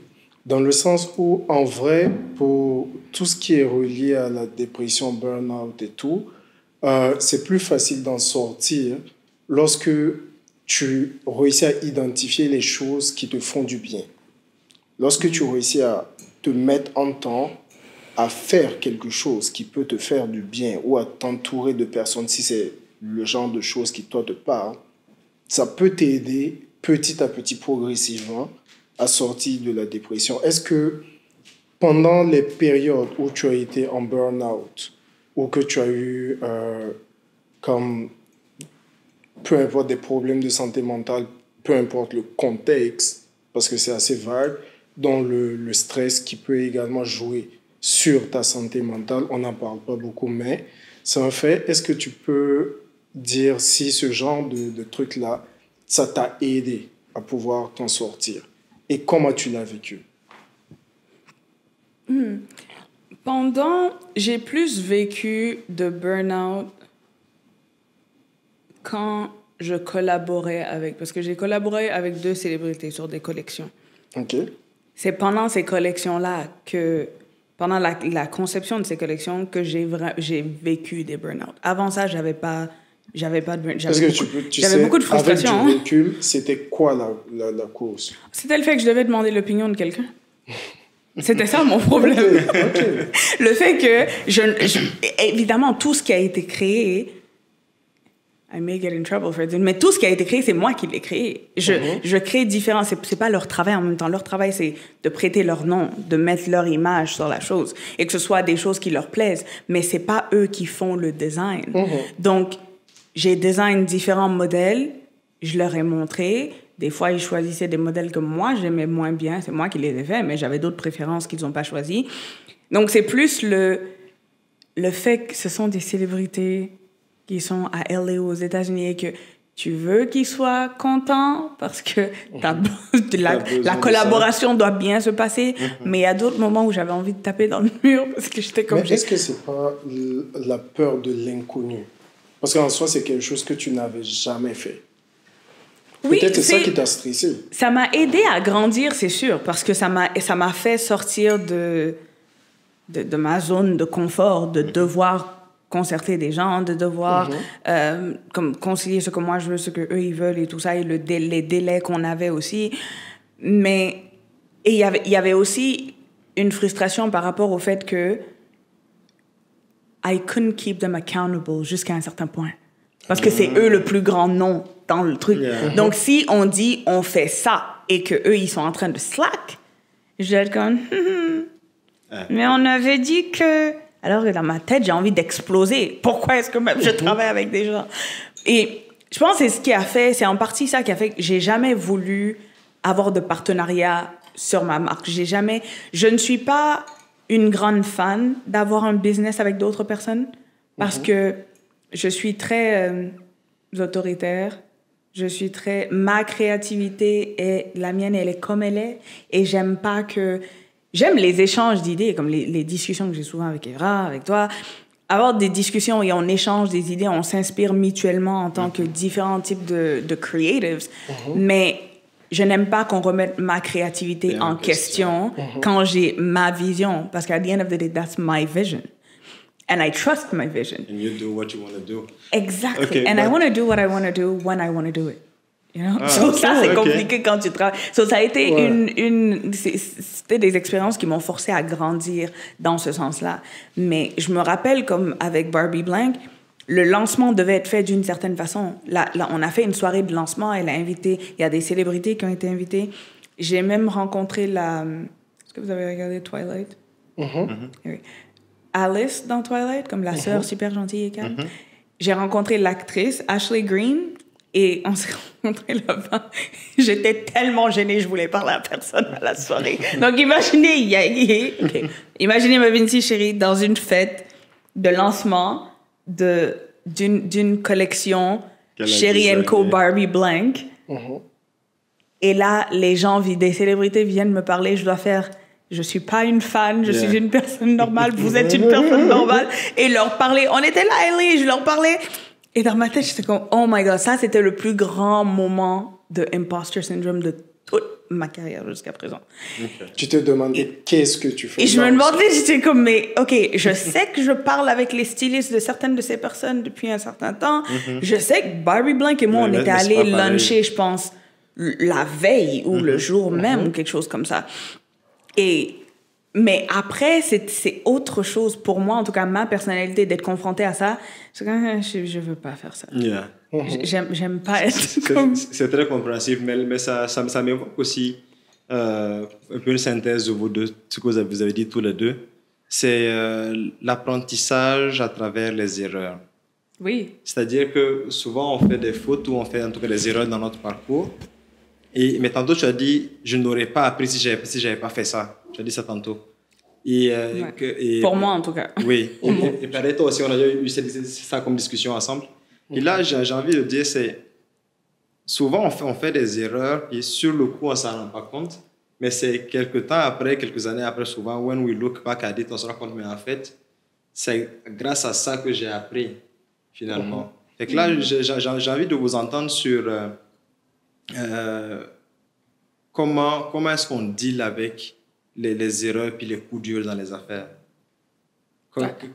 Dans le sens où, en vrai, pour tout ce qui est relié à la dépression, burn-out et tout, c'est plus facile d'en sortir lorsque tu réussis à identifier les choses qui te font du bien. Lorsque tu réussis à te mettre en temps à faire quelque chose qui peut te faire du bien ou à t'entourer de personnes, si c'est le genre de choses qui, toi, te parlent, ça peut t'aider petit à petit, progressivement, à sortir de la dépression. Est-ce que pendant les périodes où tu as été en burn-out ou que tu as eu comme, peu importe, des problèmes de santé mentale, peu importe le contexte, parce que c'est assez vague, dont le stress qui peut également jouer sur ta santé mentale, on n'en parle pas beaucoup, mais c'est un fait. Est-ce que tu peux dire si ce genre de truc-là, ça t'a aidé à pouvoir t'en sortir? Et comment tu l'as vécu? J'ai plus vécu de burn-out quand je collaborais avec... Parce que j'ai collaboré avec 2 célébrités sur des collections. OK. C'est pendant ces collections-là que... Pendant la conception de ces collections que j'ai vécu des burn-out. Avant ça, j'avais pas de burn-out. J'avais beaucoup de frustration. Avec du recul, c'était quoi la cause? C'était le fait que je devais demander l'opinion de quelqu'un. C'était ça mon problème. Okay. Le fait que, évidemment, tout ce qui a été créé, I may get in trouble for it, mais tout ce qui a été créé, c'est moi qui l'ai créé. Je crée différents, c'est pas leur travail en même temps. Leur travail, c'est de prêter leur nom, de mettre leur image sur la chose, et que ce soit des choses qui leur plaisent, mais c'est pas eux qui font le design. Donc, j'ai design différents modèles, je leur ai montré. Des fois, ils choisissaient des modèles que moi, j'aimais moins bien. C'est moi qui les ai faits, mais j'avais d'autres préférences qu'ils n'ont pas choisies. Donc, c'est plus le fait que ce sont des célébrités qui sont à LA aux États-Unis et que tu veux qu'il soit content parce que la collaboration doit bien se passer. Mais il y a d'autres moments où j'avais envie de taper dans le mur parce que j'étais comme... Mais est-ce que c'est pas la peur de l'inconnu? Parce qu'en soi, c'est quelque chose que tu n'avais jamais fait. Oui, peut-être c'est ça qui t'a stressé. Ça m'a aidé à grandir, c'est sûr, parce que ça m'a fait sortir de ma zone de confort, de devoir concerter des gens, de devoir comme concilier ce que moi je veux, ce que eux ils veulent et tout ça, et les délais qu'on avait aussi. Mais il y avait aussi une frustration par rapport au fait que I couldn't keep them accountable jusqu'à un certain point. Parce que c'est eux le plus grand nom dans le truc. Donc, si on dit on fait ça et que eux ils sont en train de slack, je vais être comme mais on avait dit que... Alors que dans ma tête, j'ai envie d'exploser. Pourquoi est-ce que même je travaille avec des gens? Et je pense que c'est en partie ça qui a fait que j'ai jamais voulu avoir de partenariat sur ma marque. Je ne suis pas une grande fan d'avoir un business avec d'autres personnes parce que je suis très autoritaire. Ma créativité est la mienne, elle est comme elle est. Et j'aime les échanges d'idées, comme les discussions que j'ai souvent avec Evra, avec toi. Avoir des discussions et on échange des idées, on s'inspire mutuellement en tant que différents types de creatives. Mais je n'aime pas qu'on remette ma créativité en question quand j'ai ma vision. Parce qu'à the end of the day, that's my vision. And I trust my vision. And you do what you want to do. Exactly. Okay, and I want to do what I want to do when I want to do it. You know? Ça, c'est compliqué quand tu travailles. Ça a été c'était des expériences qui m'ont forcé à grandir dans ce sens-là. Mais je me rappelle, comme avec Barbie Blank, le lancement devait être fait d'une certaine façon. Là, on a fait une soirée de lancement. Elle a invité... Il y a des célébrités qui ont été invitées. J'ai même rencontré Est-ce que vous avez regardé Twilight? Oui. Alice dans Twilight, comme la sœur super gentille et calme. J'ai rencontré l'actrice Ashley Greene. Et on s'est rencontrés là-bas. J'étais tellement gênée, je voulais parler à personne à la soirée. Donc imaginez ma Vinci chérie dans une fête de lancement d'une collection Chérie & Co Barbie Blank. Et là, les gens, des célébrités viennent me parler. Je dois faire... Je suis pas une fan, je suis une personne normale. Vous êtes une personne normale. Et leur parler. On était là, Ellie, je leur parlais. Et dans ma tête, j'étais comme, oh my God, ça, c'était le plus grand moment de imposter syndrome de toute ma carrière jusqu'à présent. Tu te demandais qu'est-ce que tu fais. Et je me demandais, j'étais comme, mais OK, je sais que je parle avec les stylistes de certaines de ces personnes depuis un certain temps. Je sais que Barbie Blank et moi, on était allés luncher, je pense, la veille ou le jour même ou quelque chose comme ça. Mais après, c'est autre chose pour moi, en tout cas ma personnalité, d'être confrontée à ça. C'est comme, je veux pas faire ça. J'aime pas être comme... C'est très compréhensif, mais ça m'évoque aussi un peu une synthèse de vous deux, ce que vous avez dit tous les deux. C'est l'apprentissage à travers les erreurs. Oui. C'est-à-dire que souvent, on fait des fautes ou on fait en tout cas des erreurs dans notre parcours. Mais tantôt, tu as dit, je n'aurais pas appris si j'avais pas fait ça. Tu as dit ça tantôt. Pour moi, en tout cas. Oui. Et pareil, toi aussi, on a eu ça comme discussion ensemble. Et là, j'ai envie de dire, c'est... Souvent, on fait des erreurs et sur le coup, on ne s'en rend pas compte. Mais c'est quelques temps après, quelques années après, souvent, when we look back at it, on se rend compte, mais en fait, c'est grâce à ça que j'ai appris, finalement. Fait que là, j'ai envie de vous entendre sur... comment est-ce qu'on deal avec les erreurs puis les coups durs dans les affaires?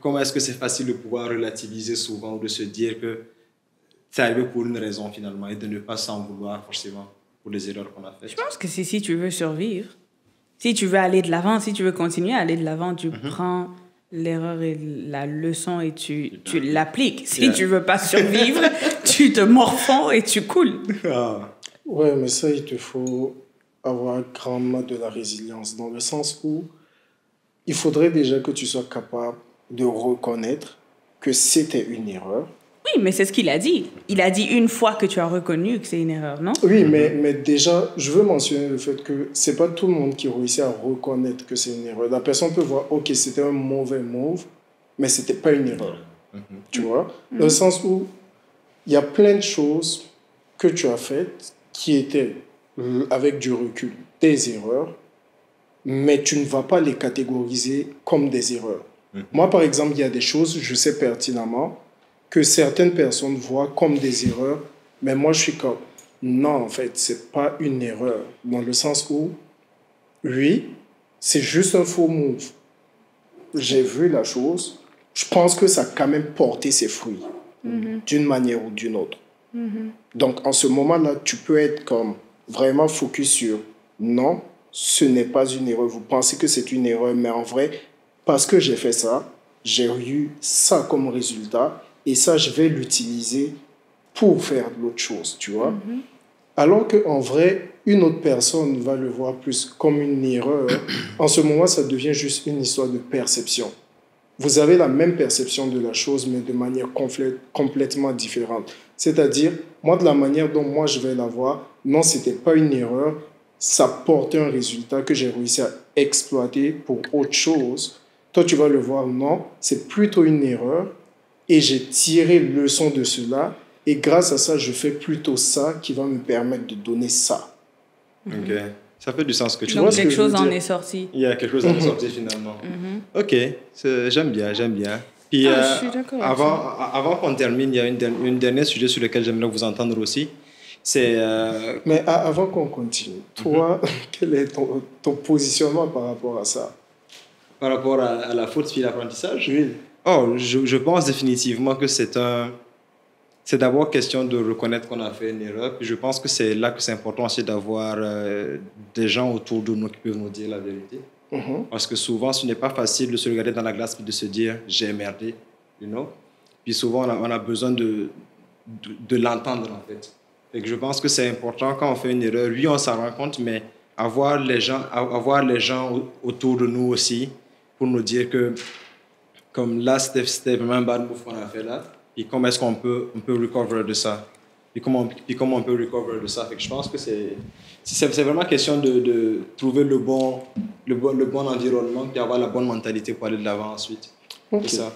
Comment est-ce que c'est facile de pouvoir relativiser souvent ou de se dire que c'est arrivé pour une raison finalement et de ne pas s'en vouloir forcément pour les erreurs qu'on a faites? Je pense que si tu veux survivre, si tu veux aller de l'avant, si tu veux continuer à aller de l'avant, tu prends l'erreur et la leçon et tu l'appliques. Si tu veux pas survivre, tu te morfonds et tu coules. Ouais, mais ça, il te faut avoir grandement de la résilience, dans le sens où il faudrait déjà que tu sois capable de reconnaître que c'était une erreur. Oui, mais c'est ce qu'il a dit. Il a dit une fois que tu as reconnu que c'est une erreur, non? Oui, mais déjà, je veux mentionner le fait que c'est pas tout le monde qui réussit à reconnaître que c'est une erreur. La personne peut voir, ok, c'était un mauvais move, mais c'était pas une erreur. Tu vois? Dans le sens où il y a plein de choses que tu as faites qui étaient, avec du recul, des erreurs, mais tu ne vas pas les catégoriser comme des erreurs. Moi, par exemple, il y a des choses, je sais pertinemment, que certaines personnes voient comme des erreurs, mais moi, je suis comme, non, en fait, c'est pas une erreur, dans le sens où, oui, c'est juste un faux move. J'ai vu la chose, je pense que ça a quand même porté ses fruits, d'une manière ou d'une autre. Donc, en ce moment-là, tu peux être comme vraiment focus sur non, ce n'est pas une erreur. Vous pensez que c'est une erreur, mais en vrai, parce que j'ai fait ça, j'ai eu ça comme résultat et ça, je vais l'utiliser pour faire l'autre chose, tu vois. Alors qu'en vrai, une autre personne va le voir plus comme une erreur. En ce moment, ça devient juste une histoire de perception. Vous avez la même perception de la chose, mais de manière complètement différente. C'est-à-dire, moi, de la manière dont moi, je vais la voir, non, ce n'était pas une erreur, ça portait un résultat que j'ai réussi à exploiter pour autre chose. Toi, tu vas le voir, non, c'est plutôt une erreur, et j'ai tiré leçon de cela, et grâce à ça, je fais plutôt ça qui va me permettre de donner ça. Ok. Ça fait du sens que tu Donc, dis. quelque chose en est sorti. Il y a quelque chose en est sorti finalement. Ok, j'aime bien, j'aime bien. Puis, je suis d'accord avec avant qu'on termine, il y a une dernière sujet sur lequel j'aimerais vous entendre aussi. C'est... Mais avant qu'on continue, toi, quel est ton positionnement par rapport à ça? Par rapport à la faute puis l'apprentissage? Oui. Oh, je pense définitivement que c'est d'abord question de reconnaître qu'on a fait une erreur. Puis je pense que c'est là que c'est important aussi d'avoir des gens autour de nous qui peuvent nous dire la vérité. Parce que souvent, ce n'est pas facile de se regarder dans la glace et de se dire « j'ai merdé ». You know? Puis souvent, on a besoin de l'entendre en fait. Et que je pense que c'est important quand on fait une erreur. Oui, on s'en rend compte, mais avoir les gens autour de nous aussi pour nous dire que comme là, c'était vraiment un bad move qu'on a fait là. Et comment est-ce qu'on peut recover de ça? Et comment on peut recover de ça? Fait que je pense que c'est vraiment question de trouver le bon environnement et avoir la bonne mentalité pour aller de l'avant ensuite. Okay. C'est ça.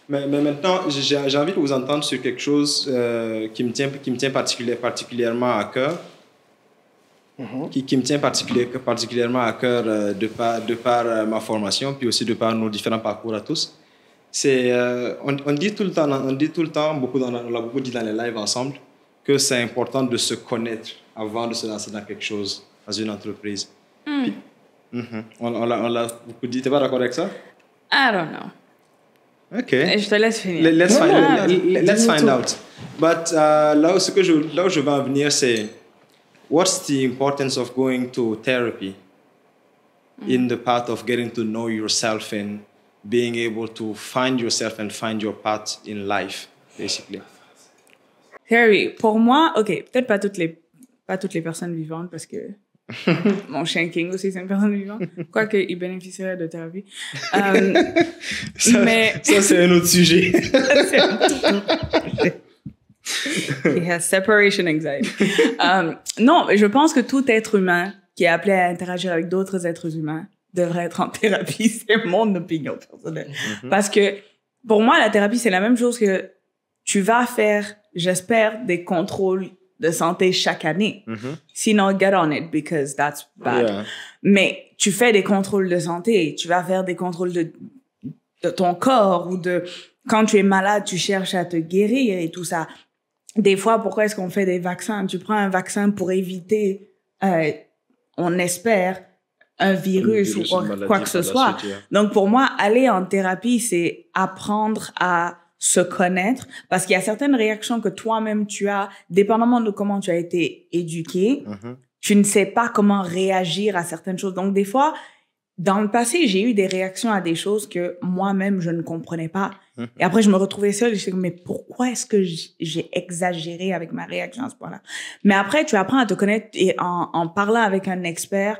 Mais maintenant, j'ai envie de vous entendre sur quelque chose qui me tient particulièrement à cœur. Qui me tient particulièrement à cœur de par ma formation, puis aussi de par nos différents parcours à tous. On dit tout le temps, on l'a beaucoup dit dans les lives ensemble, que c'est important de se connaître avant de se lancer dans quelque chose, dans une entreprise. Puis, on l'a beaucoup dit. Tu n'es pas d'accord avec ça? I don't know. OK. Je te laisse finir. Let's find out. But là où je veux en venir, c'est what's the importance of going to therapy in the path of getting to know yourself and being able to find yourself and find your path in life, basically. Harry, pour moi, ok, peut-être pas toutes les personnes vivantes, parce que mon chien King aussi, c'est une personne vivante, quoique il bénéficierait de thérapie. Mais ça, c'est un autre sujet. He has separation anxiety. Non, je pense que tout être humain qui est appelé à interagir avec d'autres êtres humains devrait être en thérapie. C'est mon opinion personnelle. Parce que pour moi, la thérapie, c'est la même chose que tu vas faire, j'espère, des contrôles de santé chaque année. Sinon, get on it, because that's bad. Yeah. Mais tu fais des contrôles de santé, tu vas faire des contrôles de ton corps ou quand tu es malade, tu cherches à te guérir et tout ça. Des fois, pourquoi est-ce qu'on fait des vaccins? Tu prends un vaccin pour éviter, on espère, un virus ou quoi que ce soit. Suite, yeah. Donc, pour moi, aller en thérapie, c'est apprendre à se connaître, parce qu'il y a certaines réactions que toi-même tu as, dépendamment de comment tu as été éduqué, tu ne sais pas comment réagir à certaines choses. Donc, des fois, dans le passé, j'ai eu des réactions à des choses que moi-même, je ne comprenais pas. Et après, je me retrouvais seule et je me disais, mais pourquoi est-ce que j'ai exagéré avec ma réaction à ce point-là? Mais après, tu apprends à te connaître et en parlant avec un expert,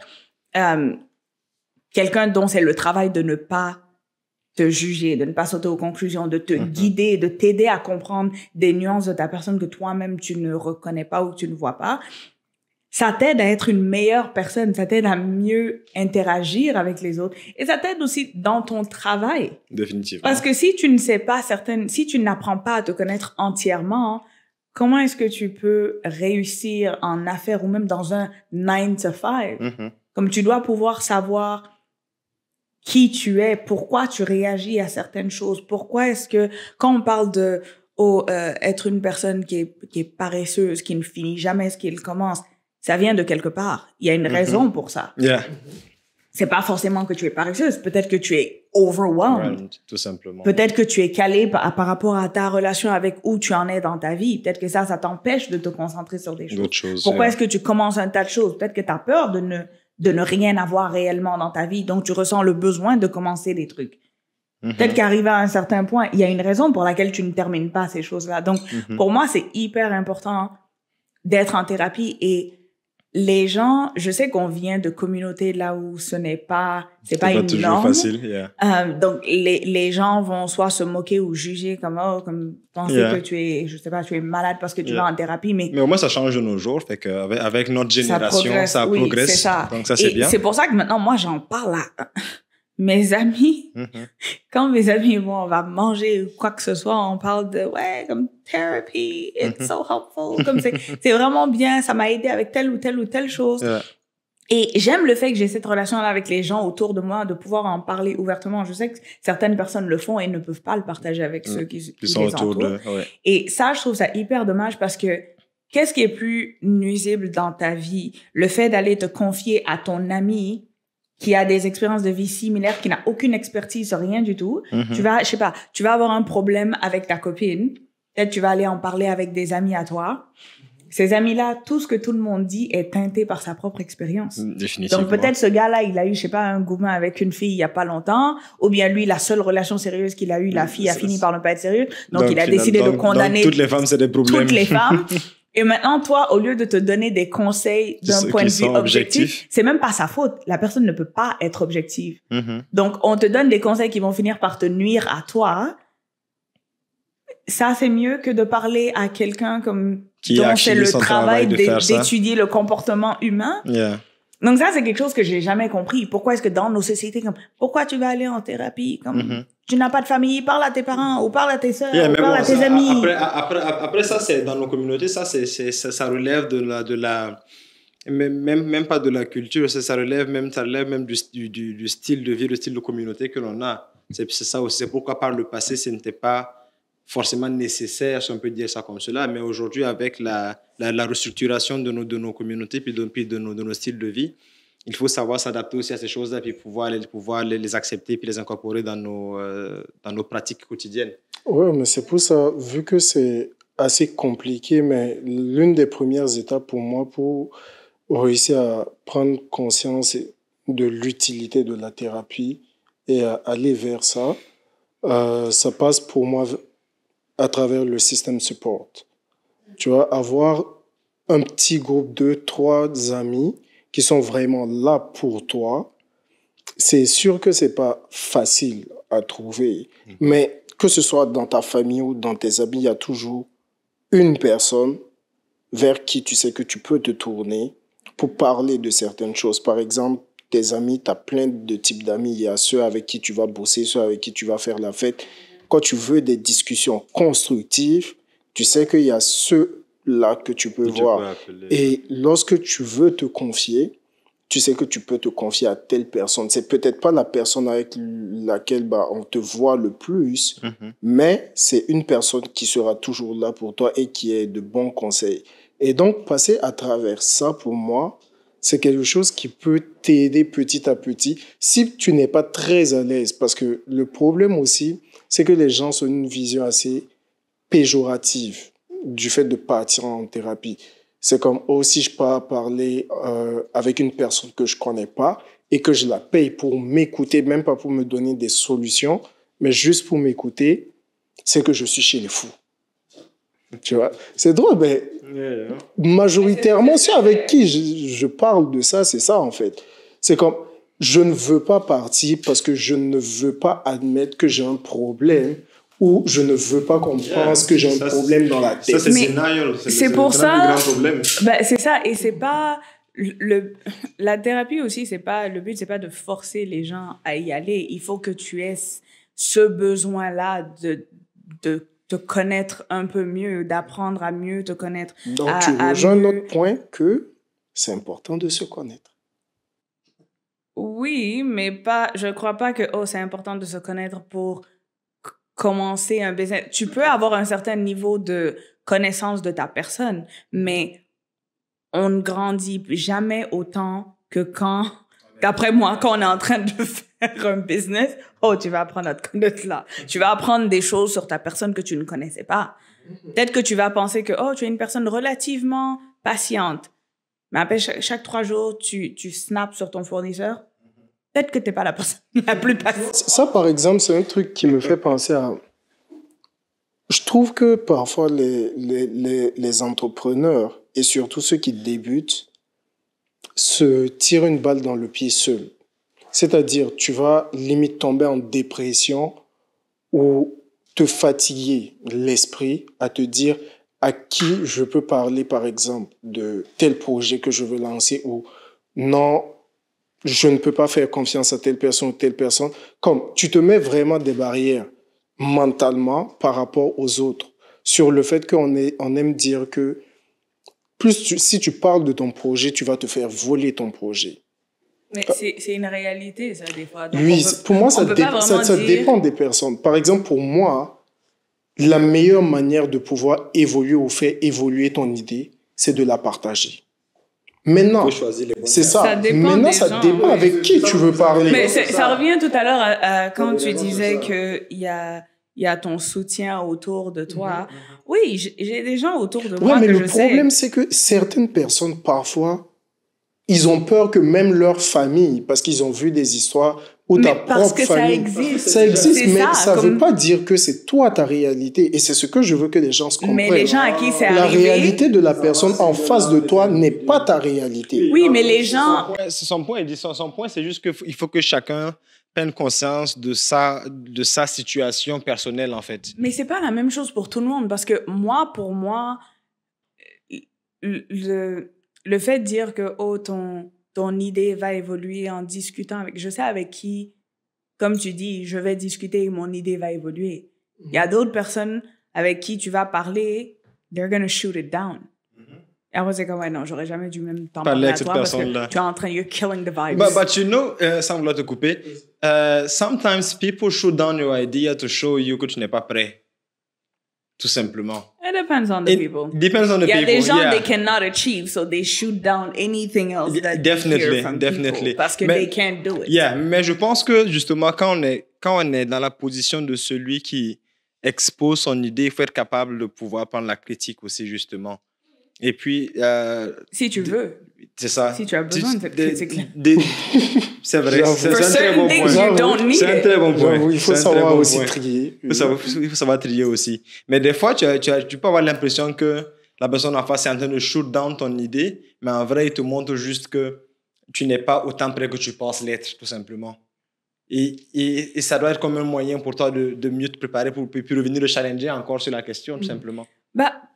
quelqu'un dont c'est le travail de ne pas te juger, de ne pas sauter aux conclusions, de te guider, de t'aider à comprendre des nuances de ta personne que toi-même tu ne reconnais pas ou que tu ne vois pas. Ça t'aide à être une meilleure personne, ça t'aide à mieux interagir avec les autres et ça t'aide aussi dans ton travail. Définitivement. Parce que si tu ne sais pas si tu n'apprends pas à te connaître entièrement, comment est-ce que tu peux réussir en affaires ou même dans un 9 to 5? Comme tu dois pouvoir savoir qui tu es, pourquoi tu réagis à certaines choses, pourquoi est-ce que quand on parle de être une personne qui est paresseuse, qui ne finit jamais ce qu'il commence, ça vient de quelque part. Il y a une raison pour ça. Yeah. C'est pas forcément que tu es paresseuse, peut-être que tu es overwhelmed. Tout simplement. Peut-être que tu es calé par rapport à ta relation avec où tu en es dans ta vie. Peut-être que ça t'empêche de te concentrer sur des choses. D'autres choses. Pourquoi est-ce que tu commences un tas de choses? Peut-être que tu as peur de ne rien avoir réellement dans ta vie. Donc, tu ressens le besoin de commencer des trucs. Peut-être qu'arrivé à un certain point, il y a une raison pour laquelle tu ne termines pas ces choses-là. Donc, pour moi, c'est hyper important d'être en thérapie et les gens, je sais qu'on vient de communautés là où ce n'est pas, c'est pas une toujours norme. Facile, yeah. Donc, les gens vont soit se moquer ou juger comme penser que tu es, je sais pas, tu es malade parce que tu vas en thérapie, mais au moins, ça change de nos jours. Fait qu'avec notre génération, ça progresse. C'est ça. Donc, ça, c'est bien. C'est pour ça que maintenant, moi, j'en parle à mes amis. Quand mes amis vont, on va manger ou quoi que ce soit, on parle de, comme therapy, it's so helpful. Comme c'est vraiment bien, ça m'a aidé avec telle ou telle ou telle chose. Yeah. Et j'aime le fait que j'ai cette relation-là avec les gens autour de moi, de pouvoir en parler ouvertement. Je sais que certaines personnes le font et ne peuvent pas le partager avec ceux qui sont les autour entourent. Et ça, je trouve ça hyper dommage parce que qu'est-ce qui est plus nuisible dans ta vie? Le fait d'aller te confier à ton ami qui a des expériences de vie similaires, qui n'a aucune expertise sur rien du tout. Tu vas, je sais pas, tu vas avoir un problème avec ta copine. Peut-être tu vas aller en parler avec des amis à toi. Ces amis-là, tout ce que tout le monde dit est teinté par sa propre expérience. Définitivement. Donc peut-être ce gars-là, il a eu, je sais pas, un gourmand avec une fille il y a pas longtemps, ou bien lui, la seule relation sérieuse qu'il a eue, la fille a fini par ne pas être sérieuse. Donc il a décidé de condamner toutes les femmes, c'est des problèmes. Toutes les femmes. Et maintenant, toi, au lieu de te donner des conseils d'un point de vue objectif, c'est même pas sa faute. La personne ne peut pas être objective. Donc, on te donne des conseils qui vont finir par te nuire à toi. Ça, c'est mieux que de parler à quelqu'un comme dont c'est le travail d'étudier le comportement humain. Yeah. Donc ça, c'est quelque chose que j'ai jamais compris. Pourquoi est-ce que dans nos sociétés, pourquoi tu vas aller en thérapie? Tu n'as pas de famille, parle à tes parents, ou parle à tes sœurs, ou parle à tes amis. Après ça, c'est dans nos communautés, ça relève de la même pas de la culture, ça relève même du style de vie, le style de communauté que l'on a. C'est ça aussi. C'est pourquoi par le passé, ce n'était pas forcément nécessaire, si on peut dire ça comme cela, mais aujourd'hui, avec la restructuration de nos communautés puis de nos styles de vie, il faut savoir s'adapter aussi à ces choses-là puis pouvoir les accepter puis les incorporer dans nos pratiques quotidiennes. Ouais, mais c'est pour ça, vu que c'est assez compliqué, mais l'une des premières étapes pour moi, pour réussir à prendre conscience de l'utilité de la thérapie et à aller vers ça, ça passe pour moi à travers le système support. Tu vois, avoir un petit groupe de 3 amis qui sont vraiment là pour toi, c'est sûr que c'est pas facile à trouver. Mais que ce soit dans ta famille ou dans tes amis, il y a toujours une personne vers qui tu sais que tu peux te tourner pour parler de certaines choses. Par exemple, tes amis, tu as plein de types d'amis. Il y a ceux avec qui tu vas bosser, ceux avec qui tu vas faire la fête. Quand tu veux des discussions constructives, tu sais qu'il y a ceux-là que tu peux voir. Et lorsque tu veux te confier, tu sais que tu peux te confier à telle personne. C'est peut-être pas la personne avec laquelle on te voit le plus, mais c'est une personne qui sera toujours là pour toi et qui est de bons conseils. Et donc, passer à travers ça, pour moi, c'est quelque chose qui peut t'aider petit à petit si tu n'es pas très à l'aise. Parce que le problème aussi, c'est que les gens ont une vision assez péjorative du fait de partir en thérapie. C'est comme, si je pars parler avec une personne que je ne connais pas et que je la paye pour m'écouter, même pas pour me donner des solutions, mais juste pour m'écouter, c'est que je suis chez les fous. Tu vois, c'est drôle, mais majoritairement, ceux avec qui je parle de ça, c'est ça en fait. C'est comme, je ne veux pas partir parce que je ne veux pas admettre que j'ai un problème ou je ne veux pas qu'on pense que j'ai un problème dans la tête. Ça, c'est denial. C'est pour ça. C'est ça, et c'est pas la thérapie aussi. C'est pas le but, c'est pas de forcer les gens à y aller. Il faut que tu aies ce besoin-là de te connaître un peu mieux, d'apprendre à mieux te connaître. Donc, tu rejoins notre point que c'est important de se connaître. Oui, mais pas, je crois pas que, c'est important de se connaître pour commencer un business. Tu peux avoir un certain niveau de connaissance de ta personne, mais on ne grandit jamais autant que quand, d'après moi, quand on est en train de faire un business, tu vas apprendre à te connaître là. Tu vas apprendre des choses sur ta personne que tu ne connaissais pas. Peut-être que tu vas penser que, tu es une personne relativement patiente. Mais après, chaque 3 jours, tu snaps sur ton fournisseur. Peut-être que tu n'es pas la personne la plus patiente. Ça, par exemple, c'est un truc qui me fait penser à... Je trouve que parfois, les entrepreneurs, et surtout ceux qui débutent, se tirent une balle dans le pied seuls. C'est-à-dire, tu vas limite tomber en dépression ou te fatiguer l'esprit à te dire à qui je peux parler, par exemple, de tel projet que je veux lancer ou non, je ne peux pas faire confiance à telle personne ou telle personne. Comme tu te mets vraiment des barrières mentalement par rapport aux autres sur le fait qu'on aime dire que si tu parles de ton projet, tu vas te faire voler ton projet. Mais c'est une réalité, ça, des fois. Donc oui, pour moi, ça dépend des personnes. Par exemple, pour moi, la meilleure manière de pouvoir évoluer ou faire évoluer ton idée, c'est de la partager. Maintenant, c'est ça. Maintenant, ça dépend avec qui tu veux parler. Mais ça revient tout à l'heure à quand tu disais qu'il y a ton soutien autour de toi. Oui, j'ai des gens autour de moi que je sais. Mais le problème, c'est que certaines personnes, parfois, ils ont peur que même leur famille, parce qu'ils ont vu des histoires où ta propre famille... Ça existe, mais ça ne veut pas dire que c'est toi ta réalité. Et c'est ce que je veux que les gens se comprennent. Mais les gens à qui c'est arrivé... La réalité de la personne en face de toi n'est pas ta réalité. Oui, mais les gens... Son point, c'est juste qu'il faut que chacun prenne conscience de sa situation personnelle, en fait. Mais c'est pas la même chose pour tout le monde. Parce que pour moi, le fait de dire que ton idée va évoluer en discutant avec... Je sais avec qui, comme tu dis, je vais discuter et mon idée va évoluer. Il y a d'autres personnes avec qui tu vas parler, they're gonna shoot it down. Et après, c'est comme, ouais, non, j'aurais jamais dû même t'en parler à toi parce que tu es en train, you're killing the vibes. But you know, sans vouloir te couper, sometimes people shoot down your idea to show you que tu n'es pas prêt. Tout simplement. It depends on the people. Depends on the people. Il y a des gens they cannot achieve, so they shoot down anything else that they hear from people parce que they can't do it. Yeah, mais je pense que justement quand on est dans la position de celui qui expose son idée, il faut être capable de pouvoir prendre la critique aussi justement. Et puis si tu veux. C'est ça. Si tu as besoin de cette critique. C'est vrai. C'est un très bon point. C'est un très bon point. Il faut savoir aussi trier. Il faut savoir trier aussi. Mais des fois, tu peux avoir l'impression que la personne en face est en train de shoot down ton idée, mais en vrai, il te montre juste que tu n'es pas autant prêt que tu penses l'être, tout simplement. Et ça doit être comme un moyen pour toi de mieux te préparer pour puis revenir le challenger encore sur la question, tout simplement.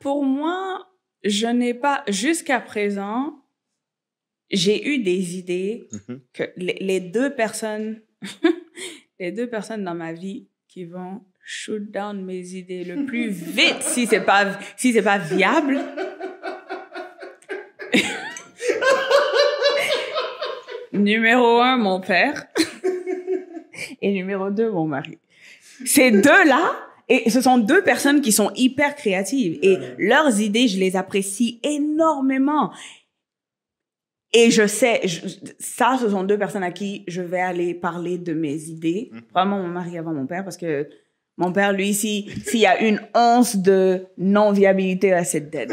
Pour moi, je n'ai pas... Jusqu'à présent... J'ai eu des idées que les deux personnes dans ma vie qui vont shoot down mes idées le plus vite si c'est pas viable. Numéro 1, mon père. Et numéro 2, mon mari. Ces deux-là, et ce sont deux personnes qui sont hyper créatives. Et leurs idées, je les apprécie énormément. Et je sais, ce sont deux personnes à qui je vais aller parler de mes idées. Probablement mon mari avant mon père, parce que mon père, lui, s'il y a une once de non-viabilité, c'est dead.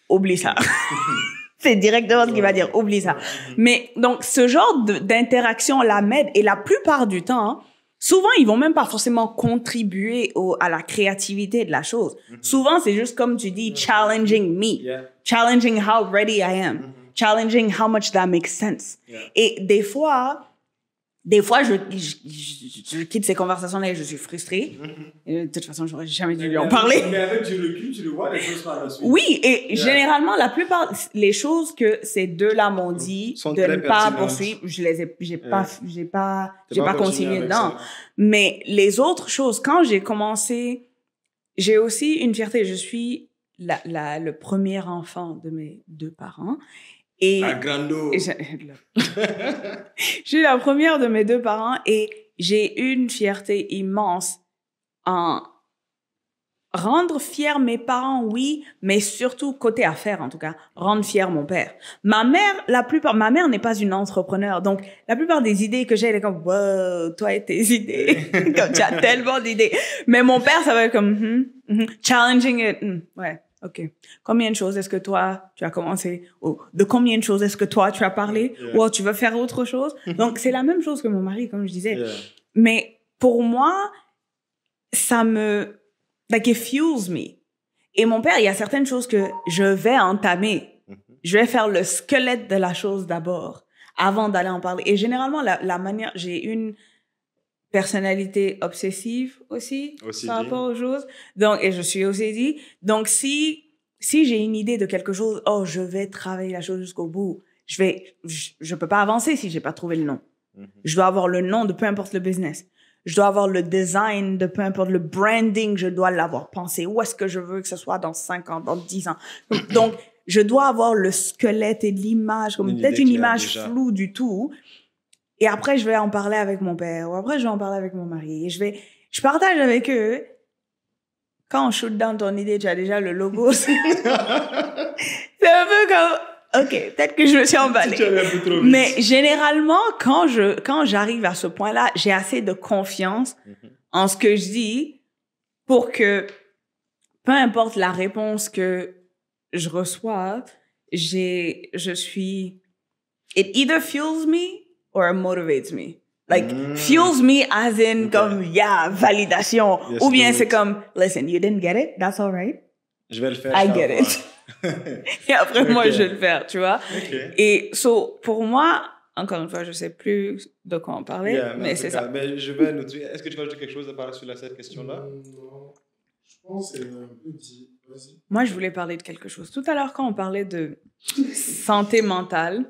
Oublie ça. C'est directement ce qu'il va dire, oublie ça. Mais donc, ce genre d'interaction-là m'aide. Et la plupart du temps, souvent, ils vont même pas forcément contribuer à la créativité de la chose. Souvent, c'est juste comme tu dis, challenging me, challenging how ready I am, challenging how much that makes sense. Et des fois, Des fois, je quitte ces conversations-là et je suis frustrée. Et de toute façon, j'aurais jamais dû lui en parler. Mais avec du recul, tu le vois, les choses par la suite. Oui, et généralement, la plupart, les choses que ces deux-là m'ont dit Sont de très ne pas pertinentes. poursuivre, j'ai pas pas continué continué dedans. avec ça. Mais les autres choses, quand j'ai commencé, j'ai aussi une fierté. Je suis le premier enfant de mes deux parents. Et À Grando. je suis la première de mes deux parents et j'ai une fierté immense en rendre fiers mes parents, oui, mais surtout côté affaires, en tout cas, rendre fier mon père. Ma mère n'est pas une entrepreneur, donc la plupart des idées que j'ai, elle est comme, wow, toi et tes idées, comme tu as tellement d'idées. Mais mon père, ça va être comme, challenging it, ouais. OK. Combien de choses est-ce que toi, tu as commencé? Ou de combien de choses est-ce que toi, tu as parlé? Ou tu veux faire autre chose? Donc, c'est la même chose que mon mari, comme je disais. Mais pour moi, ça me... Like, it fuels me. Et mon père, il y a certaines choses que je vais entamer. Je vais faire le squelette de la chose d'abord, avant d'aller en parler. Et généralement, la manière... J'ai une personnalité obsessive aussi par rapport aux choses. Donc, et je suis OCD. Donc, si j'ai une idée de quelque chose, je vais travailler la chose jusqu'au bout. Je peux pas avancer si j'ai pas trouvé le nom. Je dois avoir le nom de peu importe le business. Je dois avoir le design de peu importe le branding, je dois l'avoir pensé. Où est-ce que je veux que ce soit dans 5 ans, dans 10 ans? Donc, je dois avoir le squelette et l'image, comme peut-être une image floue du tout. Et après, je vais en parler avec mon père, ou après, je vais en parler avec mon mari. Et je partage avec eux. Quand on shoot dans ton idée, tu as déjà le logo. C'est un peu comme, OK, peut-être que je me suis emballée. Mais généralement, quand j'arrive à ce point-là, j'ai assez de confiance en ce que je dis pour que, peu importe la réponse que je reçois, je suis, it either fuels me or it motivates me. Like, fuels me as in comme, validation. Yes, ou bien c'est comme, listen, you didn't get it? That's all right. Je vais le faire. I get it. Et après, moi, je vais le faire, tu vois. Et pour moi, encore une fois, je sais plus de quoi en parler, mais c'est ça. Mais je vais noter. Est-ce que tu vas ajouter quelque chose à parler sur cette question-là? Non. Je pense que c'est un peu dit. Vas-y. Moi, je voulais parler de quelque chose. Tout à l'heure, quand on parlait de santé mentale,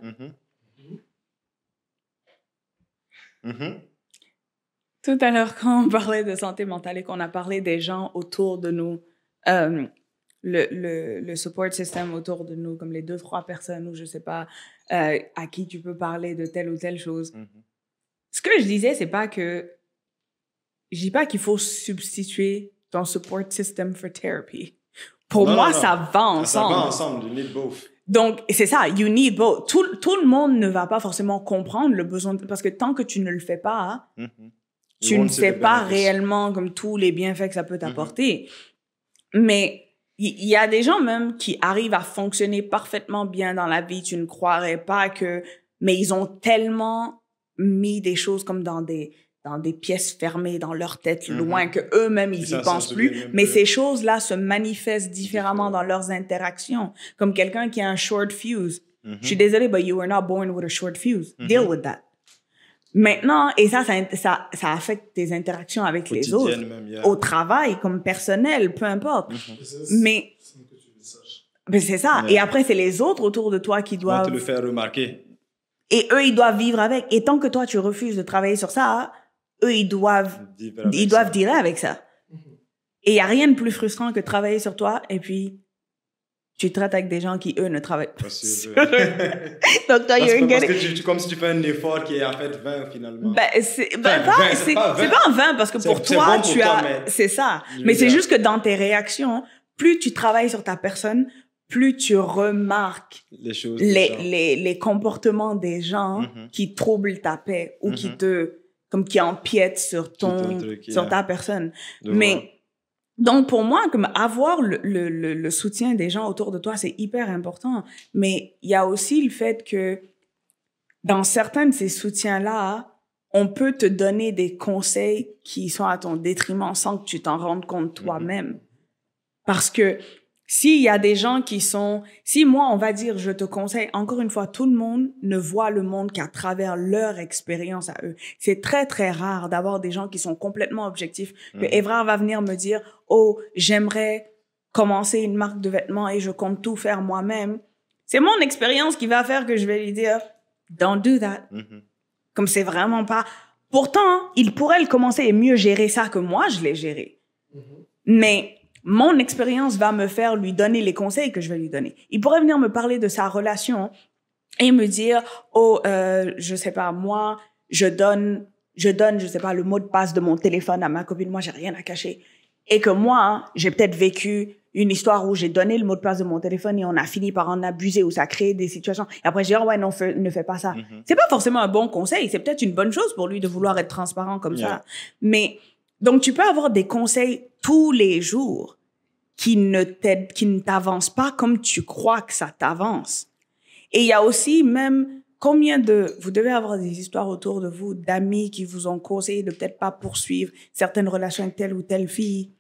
tout à l'heure, quand on parlait de santé mentale et qu'on a parlé des gens autour de nous, le support system autour de nous, comme les 2-3 personnes ou je sais pas, à qui tu peux parler de telle ou telle chose. Ce que je disais, c'est pas que... Je dis pas qu'il faut substituer ton support system for therapy. Pour moi, ça va ensemble. Ça va ensemble, you need both. Donc, c'est ça, you need both. Tout le monde ne va pas forcément comprendre le besoin, parce que tant que tu ne le fais pas, tu ne sais pas réellement comme tous les bienfaits que ça peut t'apporter. Mais il y a des gens même qui arrivent à fonctionner parfaitement bien dans la vie, tu ne croirais pas que... Mais ils ont tellement mis des choses comme dans des pièces fermées dans leur tête, loin que eux-mêmes, ils y pensent plus. Mais ces choses-là se manifestent différemment dans leurs interactions. Comme quelqu'un qui a un short fuse. Je suis désolée, but you were not born with a short fuse. Deal with that. Maintenant, et ça affecte tes interactions avec les autres. Au travail, comme personnel, peu importe. Mais c'est ça. Et après, c'est les autres autour de toi qui doivent... te le faire remarquer. Et eux, ils doivent vivre avec. Et tant que toi, tu refuses de travailler sur ça, eux, ils doivent dealer avec ça. Et il n'y a rien de plus frustrant que de travailler sur toi et puis tu traites avec des gens qui, eux, ne travaillent pas. Donc, toi, parce que comme si tu fais un effort qui est en fait 20 finalement. C'est pas un 20 parce que pour toi, c'est ça. Mais c'est juste que dans tes réactions, plus tu travailles sur ta personne, plus tu remarques les choses, les comportements des gens qui troublent ta paix ou qui empiètent sur ta personne. Mais donc pour moi, comme avoir le soutien des gens autour de toi, c'est hyper important. Mais il y a aussi le fait que dans certains de ces soutiens-là, on peut te donner des conseils qui sont à ton détriment sans que tu t'en rendes compte toi-même. Parce que S'il y a des gens qui sont... Si moi, on va dire, je te conseille, encore une fois, tout le monde ne voit le monde qu'à travers leur expérience à eux. C'est très, très rare d'avoir des gens qui sont complètement objectifs. Que Évrard va venir me dire, oh, j'aimerais commencer une marque de vêtements et je compte tout faire moi-même. C'est mon expérience qui va faire que je vais lui dire, don't do that. Comme c'est vraiment pas... Pourtant, il pourrait le commencer et mieux gérer ça que moi, je l'ai géré. Mais mon expérience va me faire lui donner les conseils que je vais lui donner. Il pourrait venir me parler de sa relation et me dire, oh, je sais pas, moi, je donne, je sais pas, le mot de passe de mon téléphone à ma copine. Moi, j'ai rien à cacher. Et que moi, j'ai peut-être vécu une histoire où j'ai donné le mot de passe de mon téléphone et on a fini par en abuser, où ça a créé des situations. Et après, j'ai dit, oh ouais, non, ne fais pas ça. C'est pas forcément un bon conseil. C'est peut-être une bonne chose pour lui de vouloir être transparent comme ça. Mais, donc, tu peux avoir des conseils tous les jours qui ne t'avancent pas comme tu crois que ça t'avance. Et il y a aussi même vous devez avoir des histoires autour de vous d'amis qui vous ont conseillé de peut-être pas poursuivre certaines relations avec telle ou telle fille.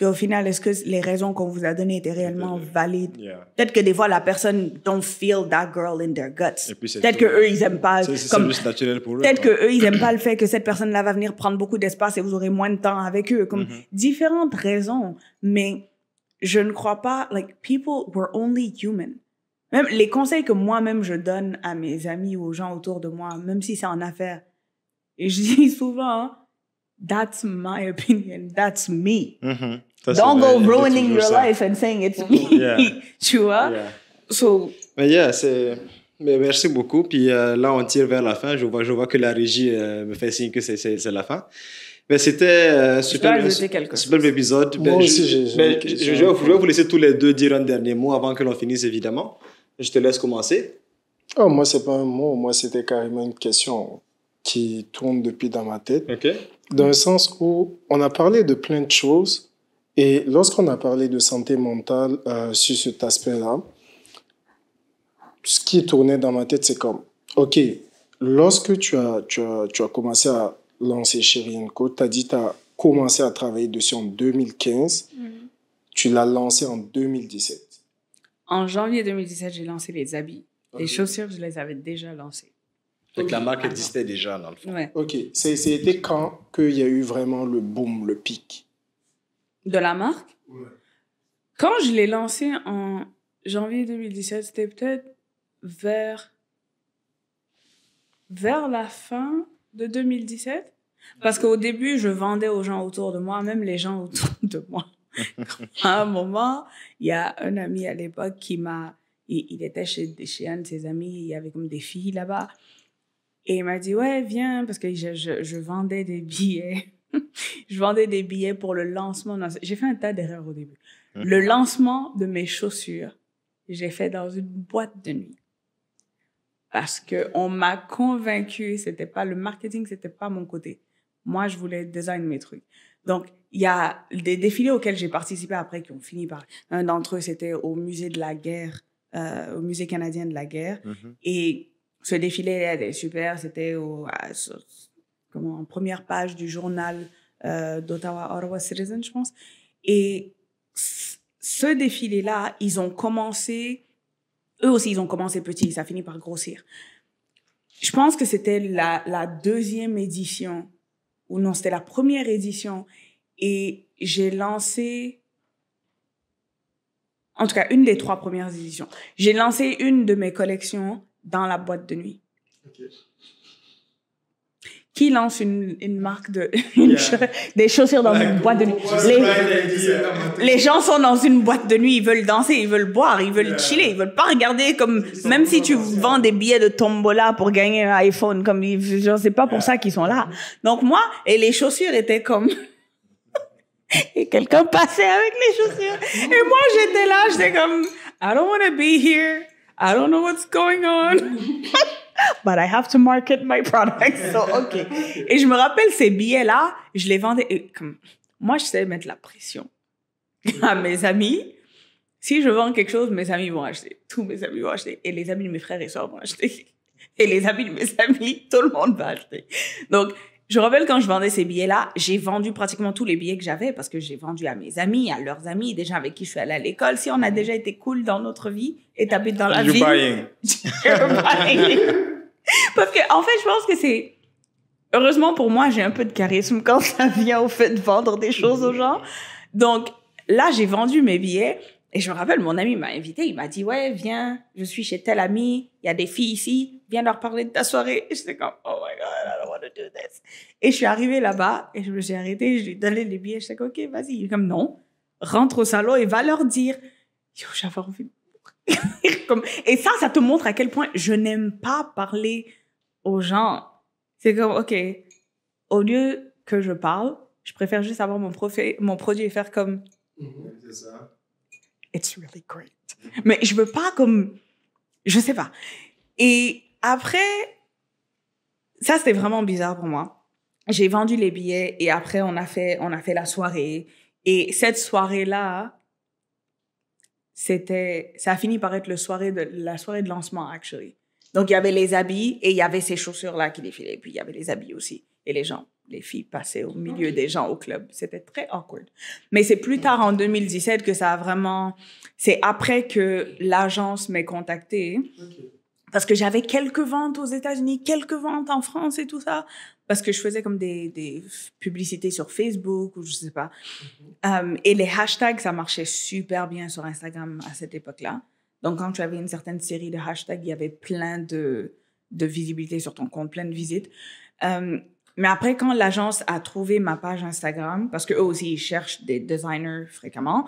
Qu'au final, est-ce que les raisons qu'on vous a données étaient réellement valides? Peut-être que des fois, la personne don't feel that girl in their guts. Peut-être que eux, ils aiment pas. C'est juste naturel pour eux. Peut-être que eux, ils aiment pas le fait que cette personne-là va venir prendre beaucoup d'espace et vous aurez moins de temps avec eux. Comme différentes raisons. Mais je ne crois pas, like, people were only human. Même les conseils que moi-même je donne à mes amis ou aux gens autour de moi, même si c'est en affaires, et je dis souvent, that's my opinion, that's me. Don't go ruining your life and saying it's me. Tu vois? Mais merci beaucoup. Puis là, on tire vers la fin. Je vois que la régie me fait signe que c'est la fin. Mais c'était un super épisode. Moi aussi, je vais vous laisser tous les deux dire un dernier mot avant que l'on finisse, évidemment. Je te laisse commencer. Oh, moi, c'est pas un mot. Moi, c'était carrément une question qui tourne depuis dans ma tête. Dans le sens où on a parlé de plein de choses. Et lorsqu'on a parlé de santé mentale sur cet aspect-là, ce qui tournait dans ma tête, c'est comme, OK, lorsque tu as commencé à lancer Chérie & Co, tu as dit que tu as commencé à travailler dessus en 2015. Tu l'as lancé en 2017. En janvier 2017, j'ai lancé les habits. Les chaussures, je les avais déjà lancées. Donc la marque existait déjà, dans le fond. OK. C'était quand qu'il y a eu vraiment le boom, le pic? De la marque? Quand je l'ai lancé en janvier 2017, c'était peut-être vers la fin de 2017. Parce qu'au début, je vendais aux gens autour de moi, même les gens autour de moi. À un moment, il y a un ami à l'époque qui il était chez un de ses amis, il y avait comme des filles là-bas. Et il m'a dit, ouais, viens, parce que je vendais des billets. Je vendais des billets pour le lancement. J'ai fait un tas d'erreurs au début. Le lancement de mes chaussures, j'ai fait dans une boîte de nuit. Parce que on m'a convaincu, c'était pas le marketing, c'était pas mon côté. Moi, je voulais design mes trucs. Donc, il y a des défilés auxquels j'ai participé après qui ont fini par... Un d'entre eux, c'était au musée de la guerre, au musée canadien de la guerre. Et ce défilé était super. C'était en première page du journal d'Ottawa, Ottawa Citizen, je pense. Et ce défilé-là, ils ont commencé... Eux aussi, ils ont commencé petit. Ça finit par grossir. Je pense que c'était la deuxième édition. Ou non, c'était la première édition. Et j'ai lancé... En tout cas, une des 3 premières éditions. J'ai lancé une de mes collections dans la boîte de nuit. Qui lance une marque des chaussures dans une boîte de nuit? Les gens sont dans une boîte de nuit, ils veulent danser, ils veulent boire, ils veulent chiller, ils veulent pas regarder comme, même si tu vends des billets de tombola pour gagner un iPhone, comme, je sais pas pour ça qu'ils sont là. Donc moi, et les chaussures étaient comme, et quelqu'un passait avec les chaussures. Et moi, j'étais là, j'étais comme, I don't want to be here. I don't know what's going on. But I have to market my product, so okay. Et je me rappelle ces billets-là, je les vendais. Et comme, moi, je sais mettre la pression à mes amis. Si je vends quelque chose, mes amis vont acheter. Tous mes amis vont acheter. Et les amis de mes frères et sœurs vont acheter. Et les amis de mes amis, tout le monde va acheter. Donc, Je rappelle quand je vendais ces billets-là, j'ai vendu pratiquement tous les billets que j'avais parce que j'ai vendu à mes amis, à leurs amis, des gens avec qui je suis allée à l'école. Si on a déjà été cool dans notre vie et t'habites dans la ville. You're buying. You're buying. Parce que, en fait, je pense que c'est... Heureusement pour moi, j'ai un peu de charisme quand ça vient au fait de vendre des choses aux gens. Donc, là, j'ai vendu mes billets. Et je me rappelle, mon ami m'a invité. Il m'a dit, ouais, viens, je suis chez tel ami. Il y a des filles ici. Viens leur parler de ta soirée. Et j'étais comme, oh my God, I don't want to do this. Et je suis arrivée là-bas et je me suis arrêtée. Je lui ai donné les billets. J'étais comme, OK, vas-y. Il est comme, non. Rentre au salon et va leur dire, yo, j'avais envie de mourir. Et ça te montre à quel point je n'aime pas parler aux gens. C'est comme, OK, au lieu que je parle, je préfère juste avoir mon produit et faire comme, C'est ça. it's really great. Mais je veux pas comme, je sais pas. Et après, ça c'était vraiment bizarre pour moi. J'ai vendu les billets et après on a fait la soirée. Et cette soirée-là, ça a fini par être la soirée de lancement, actually. Donc, il y avait les habits et il y avait ces chaussures-là qui défilaient. Puis, il y avait les habits aussi. Et les gens, les filles passaient au milieu des gens au club. C'était très awkward. Mais c'est plus tard, en 2017, que ça a vraiment... C'est après que l'agence m'ait contactée. Parce que j'avais quelques ventes aux États-Unis, quelques ventes en France et tout ça. Parce que je faisais comme des publicités sur Facebook ou je sais pas. Et les hashtags, ça marchait super bien sur Instagram à cette époque-là. Donc, quand tu avais une certaine série de hashtags, il y avait plein de visibilité sur ton compte, plein de visites. Mais après, quand l'agence a trouvé ma page Instagram, parce qu'eux aussi, ils cherchent des designers fréquemment,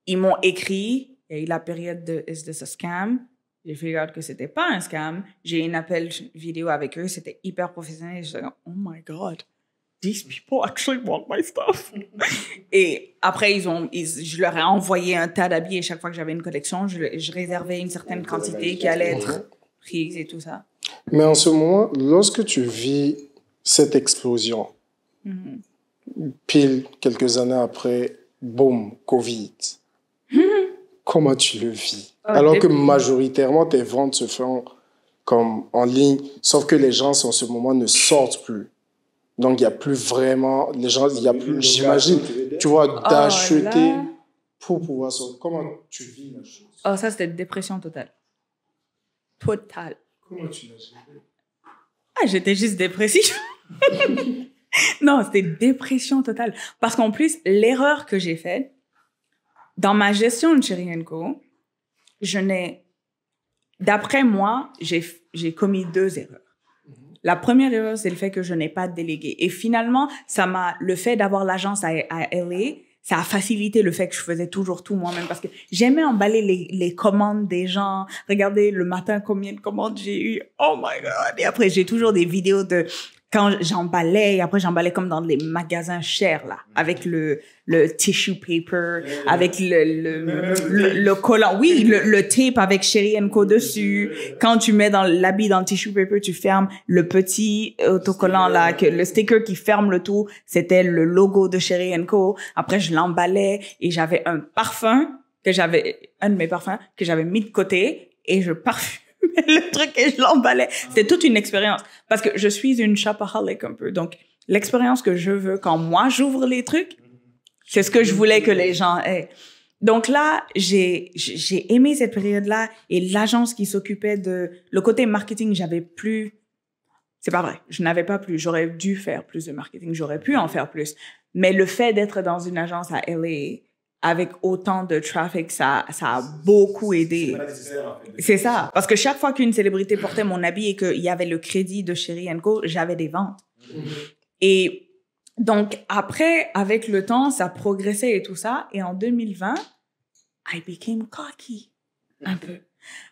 ils m'ont écrit, il y a eu la période de « Is this a scam ?» J'ai fait regarde que c'était pas un scam. J'ai eu un appel vidéo avec eux, c'était hyper professionnel. Je suis like, oh my God, these people actually want my stuff. Et après, je leur ai envoyé un tas d'habits et chaque fois que j'avais une collection, je réservais une certaine quantité qui allait être prise et tout ça. Mais en ce moment, lorsque tu vis cette explosion, pile quelques années après, boum, Covid, comment tu le vis? Alors que majoritairement, tes ventes se font comme en ligne, sauf que les gens, en ce moment, ne sortent plus. Donc, il n'y a plus vraiment... Les gens, il n'y a plus, j'imagine, tu vois, d'acheter pour pouvoir sortir. Comment tu vis la chose? Oh, ça, c'était dépression totale. Totale. Comment tu l'as géré? Ah, j'étais juste dépressive. Non, c'était dépression totale. Parce qu'en plus, l'erreur que j'ai faite, dans ma gestion de Cherie & Co, d'après moi, j'ai commis 2 erreurs. La première erreur, c'est le fait que je n'ai pas délégué. Et finalement, le fait d'avoir l'agence à LA, ça a facilité le fait que je faisais toujours tout moi-même parce que j'aimais emballer les commandes des gens. Regardez le matin combien de commandes j'ai eu. Oh my God. Et après, j'ai toujours des vidéos de quand j'emballais. Et après, j'emballais comme dans les magasins chers, là, avec le tissue paper, avec le collant. Oui, le tape avec Cherie & Co dessus. Quand tu mets l'habit dans le tissue paper, tu fermes le petit autocollant, là, le sticker qui ferme le tout. C'était le logo de Cherie & Co. Après, je l'emballais et j'avais un de mes parfums que j'avais mis de côté et je parfumais le truc et je l'emballais. C'était toute une expérience parce que je suis une shopaholic un peu. Donc, l'expérience que je veux quand moi j'ouvre les trucs, c'est ce que je voulais que les gens aient. Donc là, j'ai aimé cette période-là et l'agence qui s'occupait de le côté marketing, j'avais plus. C'est pas vrai. Je n'avais pas plus. J'aurais dû faire plus de marketing. J'aurais pu en faire plus. Mais le fait d'être dans une agence à LA avec autant de trafic, ça a beaucoup aidé. C'est ça. Parce que chaque fois qu'une célébrité portait mon habit et qu'il y avait le crédit de Cherie & Co, j'avais des ventes. Et donc, après, avec le temps, ça progressait et tout ça. Et en 2020, I became cocky. Un peu.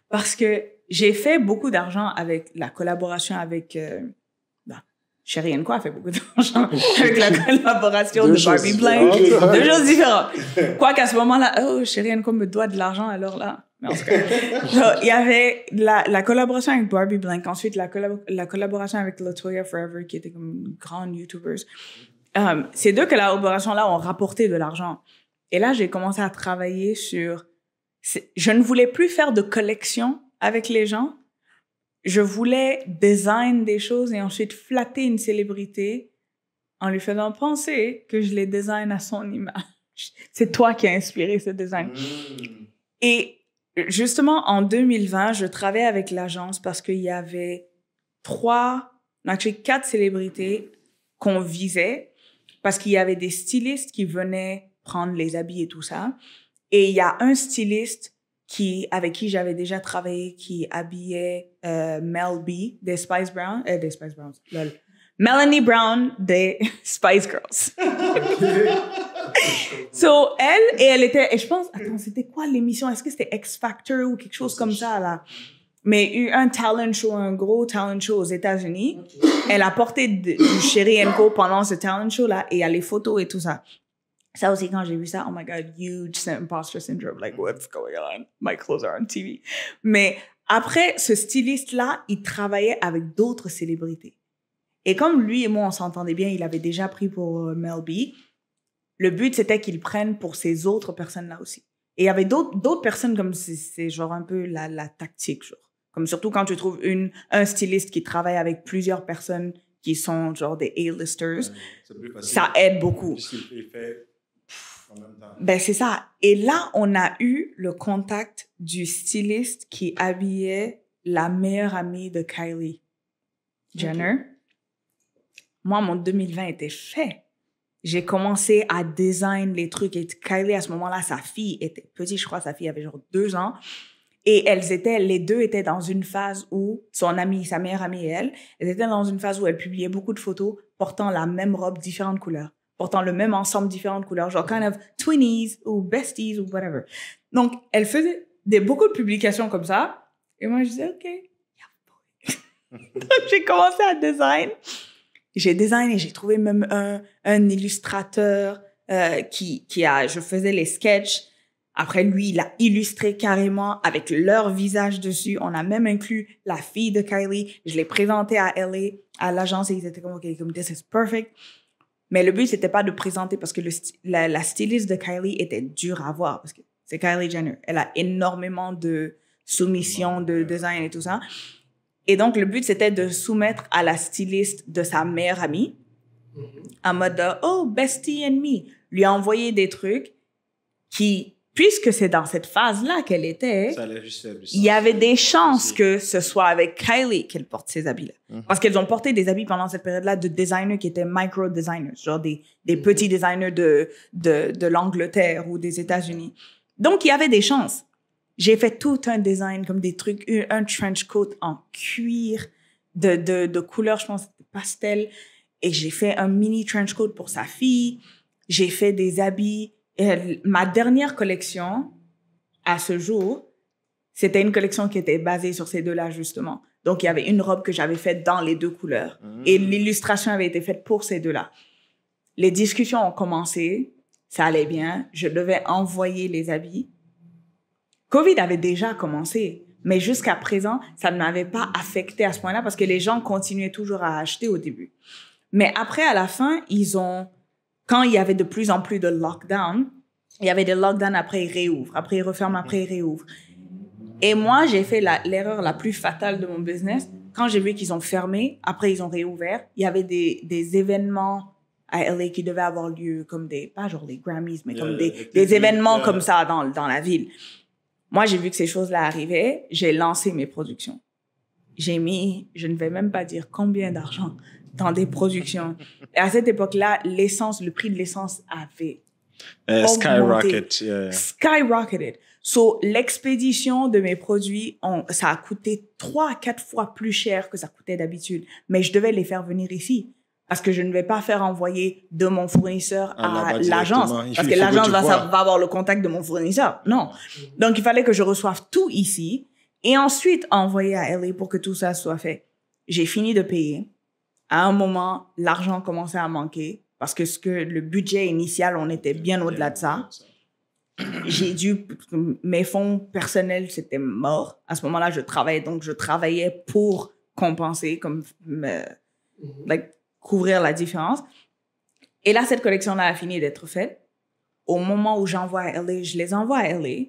Parce que j'ai fait beaucoup d'argent avec la collaboration avec... Cherie & Co a fait beaucoup d'argent avec la collaboration de Barbie Blank. 2 choses différentes. Quoiqu'à ce moment-là, Cherie & Co me doit de l'argent, alors là. Mais en tout cas, il y avait la collaboration avec Barbie Blank, ensuite la collaboration avec Latoya Forever, qui était comme une grande YouTuber. Ces 2 collaborations-là ont rapporté de l'argent. Et là, j'ai commencé à travailler sur... Je ne voulais plus faire de collection avec les gens. je voulais design des choses et ensuite flatter une célébrité en lui faisant penser que je les design à son image. C'est toi qui as inspiré ce design. Et justement, en 2020, je travaillais avec l'agence parce qu'il y avait 4 célébrités qu'on visait parce qu'il y avait des stylistes qui venaient prendre les habits et tout ça. Et il y a un styliste avec qui j'avais déjà travaillé qui habillait Mel B des Spice Girls, lol. Melanie Brown des Spice Girls. So, elle était, et je pense, attends, c'était quoi l'émission? Est-ce que c'était X Factor ou quelque chose comme ça, là? Mais un talent show, un gros talent show aux États-Unis. Okay. Elle a porté du Cherie & Co pendant ce talent show-là et il y a les photos et tout ça. Ça aussi, quand j'ai vu ça, oh my God, huge imposter syndrome. Like, what's going on? My clothes are on TV. Mais après, ce styliste-là, il travaillait avec d'autres célébrités. Et comme lui et moi, on s'entendait bien, il avait déjà pris pour Mel B. Le but, c'était qu'il prenne pour ces autres personnes-là aussi. Et il y avait d'autres personnes comme c'est genre un peu la tactique, genre. Comme surtout quand tu trouves un styliste qui travaille avec plusieurs personnes qui sont genre des A-listers, ça aide beaucoup. Il fait en même temps. Ben, c'est ça. Et là, on a eu le contact du styliste qui habillait la meilleure amie de Kylie Jenner. Okay. Moi, mon 2020 était fait. J'ai commencé à design les trucs. Et Kylie, à ce moment-là, sa fille était petite. Je crois sa fille avait genre 2 ans. Et les deux étaient dans une phase où, sa meilleure amie et elles étaient dans une phase où elles publiaient beaucoup de photos portant la même robe, différentes couleurs, portant le même ensemble, différentes couleurs, genre kind of twinnies ou besties ou whatever. Donc, elles faisaient beaucoup de publications comme ça. Et moi, je disais, OK. Donc, j'ai commencé à design. J'ai designé, j'ai trouvé même un illustrateur je faisais les sketchs. Après, lui, il a illustré carrément avec leur visage dessus. On a même inclus la fille de Kylie. Je l'ai présentée à LA, à l'agence, et ils étaient comme, OK, comme this is perfect. Mais le but, c'était pas de présenter parce que la styliste de Kylie était dure à voir parce que c'est Kylie Jenner. Elle a énormément de soumissions, de design et tout ça. Et donc, le but, c'était de soumettre à la styliste de sa meilleure amie en mode de, oh, bestie and me. Lui envoyer des trucs qui, puisque c'est dans cette phase-là qu'elle était, ça allait juste faire du sens. Il y avait des chances que ce soit avec Kylie qu'elle porte ces habits-là. Parce qu'elles ont porté des habits pendant cette période-là de designers qui étaient micro-designers, genre des petits designers de l'Angleterre ou des États-Unis. Donc, il y avait des chances. J'ai fait tout un design, comme des trucs, un trench coat en cuir de couleur, je pense, pastel. Et j'ai fait un mini trench coat pour sa fille. J'ai fait des habits. Et ma dernière collection, à ce jour, c'était une collection qui était basée sur ces deux-là, justement. Donc, il y avait une robe que j'avais faite dans les 2 couleurs. Et l'illustration avait été faite pour ces deux-là. Les discussions ont commencé. Ça allait bien. Je devais envoyer les habits. COVID avait déjà commencé. Mais jusqu'à présent, ça ne m'avait pas affecté à ce point-là parce que les gens continuaient toujours à acheter au début. Mais après, à la fin, quand il y avait de plus en plus de lockdown, il y avait des lockdowns, après ils réouvrent, après ils referment, après ils réouvrent. Et moi, j'ai fait l'erreur la plus fatale de mon business. Quand j'ai vu qu'ils ont fermé, après ils ont réouvert, il y avait des événements à LA qui devaient avoir lieu, comme pas genre les Grammys, mais comme des événements comme ça dans la ville. Moi, j'ai vu que ces choses-là arrivaient, j'ai lancé mes productions. J'ai mis, je ne vais même pas dire combien d'argent dans des productions. Et à cette époque-là, le prix de l'essence avait skyrocketed. So, l'expédition de mes produits, ça a coûté 3 à 4 fois plus cher que ça coûtait d'habitude. Mais je devais les faire venir ici. Parce que je ne vais pas faire envoyer de mon fournisseur à l'agence. Parce que l'agence va avoir le contact de mon fournisseur. Non. Donc, il fallait que je reçoive tout ici et ensuite envoyer à LA pour que tout ça soit fait. J'ai fini de payer. À un moment, l'argent commençait à manquer parce que le budget initial, on était bien au-delà de ça. Mes fonds personnels, c'était mort. À ce moment-là, je travaillais pour compenser, couvrir la différence. Et là, cette collection-là a fini d'être faite. Au moment où j'envoie à LA, je les envoie à LA,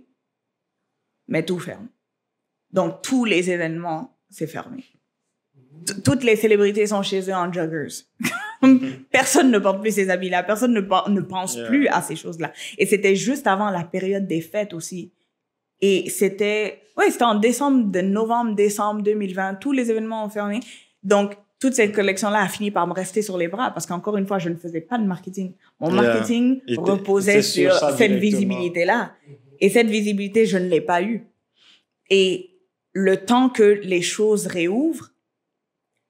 mais tout ferme. Donc, tous les événements c'est fermé. Toutes les célébrités sont chez eux en joggers. Personne ne porte plus ces habits-là. Personne ne pense plus à ces choses-là. Et c'était juste avant la période des fêtes aussi. Et c'était c'était novembre, décembre 2020. Tous les événements ont fermé. Donc, toute cette collection-là a fini par me rester sur les bras parce qu'encore une fois, je ne faisais pas de marketing. Mon marketing reposait sur cette visibilité-là. Et cette visibilité, je ne l'ai pas eue. Et le temps que les choses réouvrent,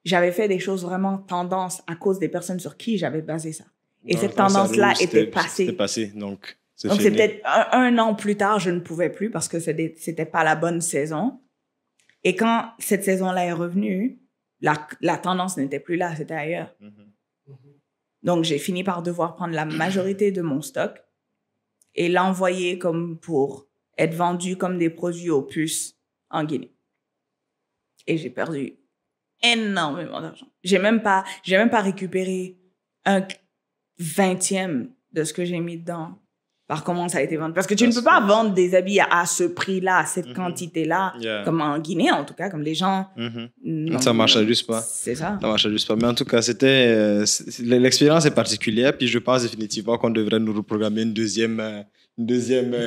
j'avais fait des choses vraiment tendance à cause des personnes sur qui j'avais basé ça. Et cette tendance-là était passée. C'était passé, donc c'est peut-être un an plus tard, je ne pouvais plus parce que c'était pas la bonne saison. Et quand cette saison-là est revenue, la tendance n'était plus là, c'était ailleurs. Donc, j'ai fini par devoir prendre la majorité de mon stock et l'envoyer comme pour être vendu comme des produits aux puces en Guinée. Et j'ai perdu énormément d'argent. J'ai même pas récupéré un 20e de ce que j'ai mis dedans par comment ça a été vendu. Parce que tu ne peux pas vendre des habits à ce prix-là, à cette quantité-là, comme en Guinée, en tout cas, comme les gens... Ça marche juste pas. C'est ça. Ça marche juste pas. Mais en tout cas, l'expérience est particulière, puis je pense définitivement qu'on devrait nous reprogrammer une deuxième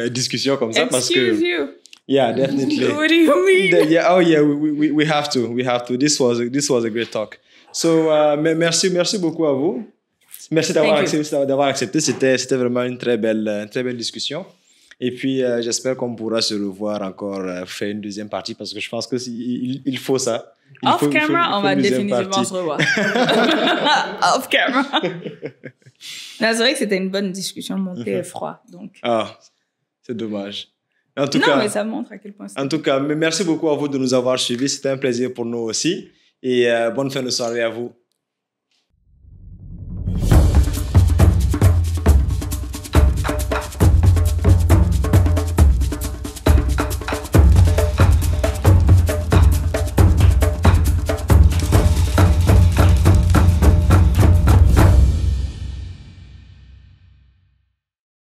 discussion comme ça. Excuse you. Yeah, definitely. What do you mean? We have to. We have to. This was a great talk. So, merci beaucoup à vous. Merci d'avoir accepté. C'était vraiment une très belle discussion. Et puis, j'espère qu'on pourra se revoir encore, faire une deuxième partie parce que je pense qu'il faut ça. Off camera, on va définitivement se revoir. Off camera. C'est vrai que c'était une bonne discussion. Mon thé est froid, donc. Ah, c'est dommage. En tout cas, mais ça montre à quel point c'est... En tout cas, merci beaucoup à vous de nous avoir suivis. C'était un plaisir pour nous aussi. Et bonne fin de soirée à vous.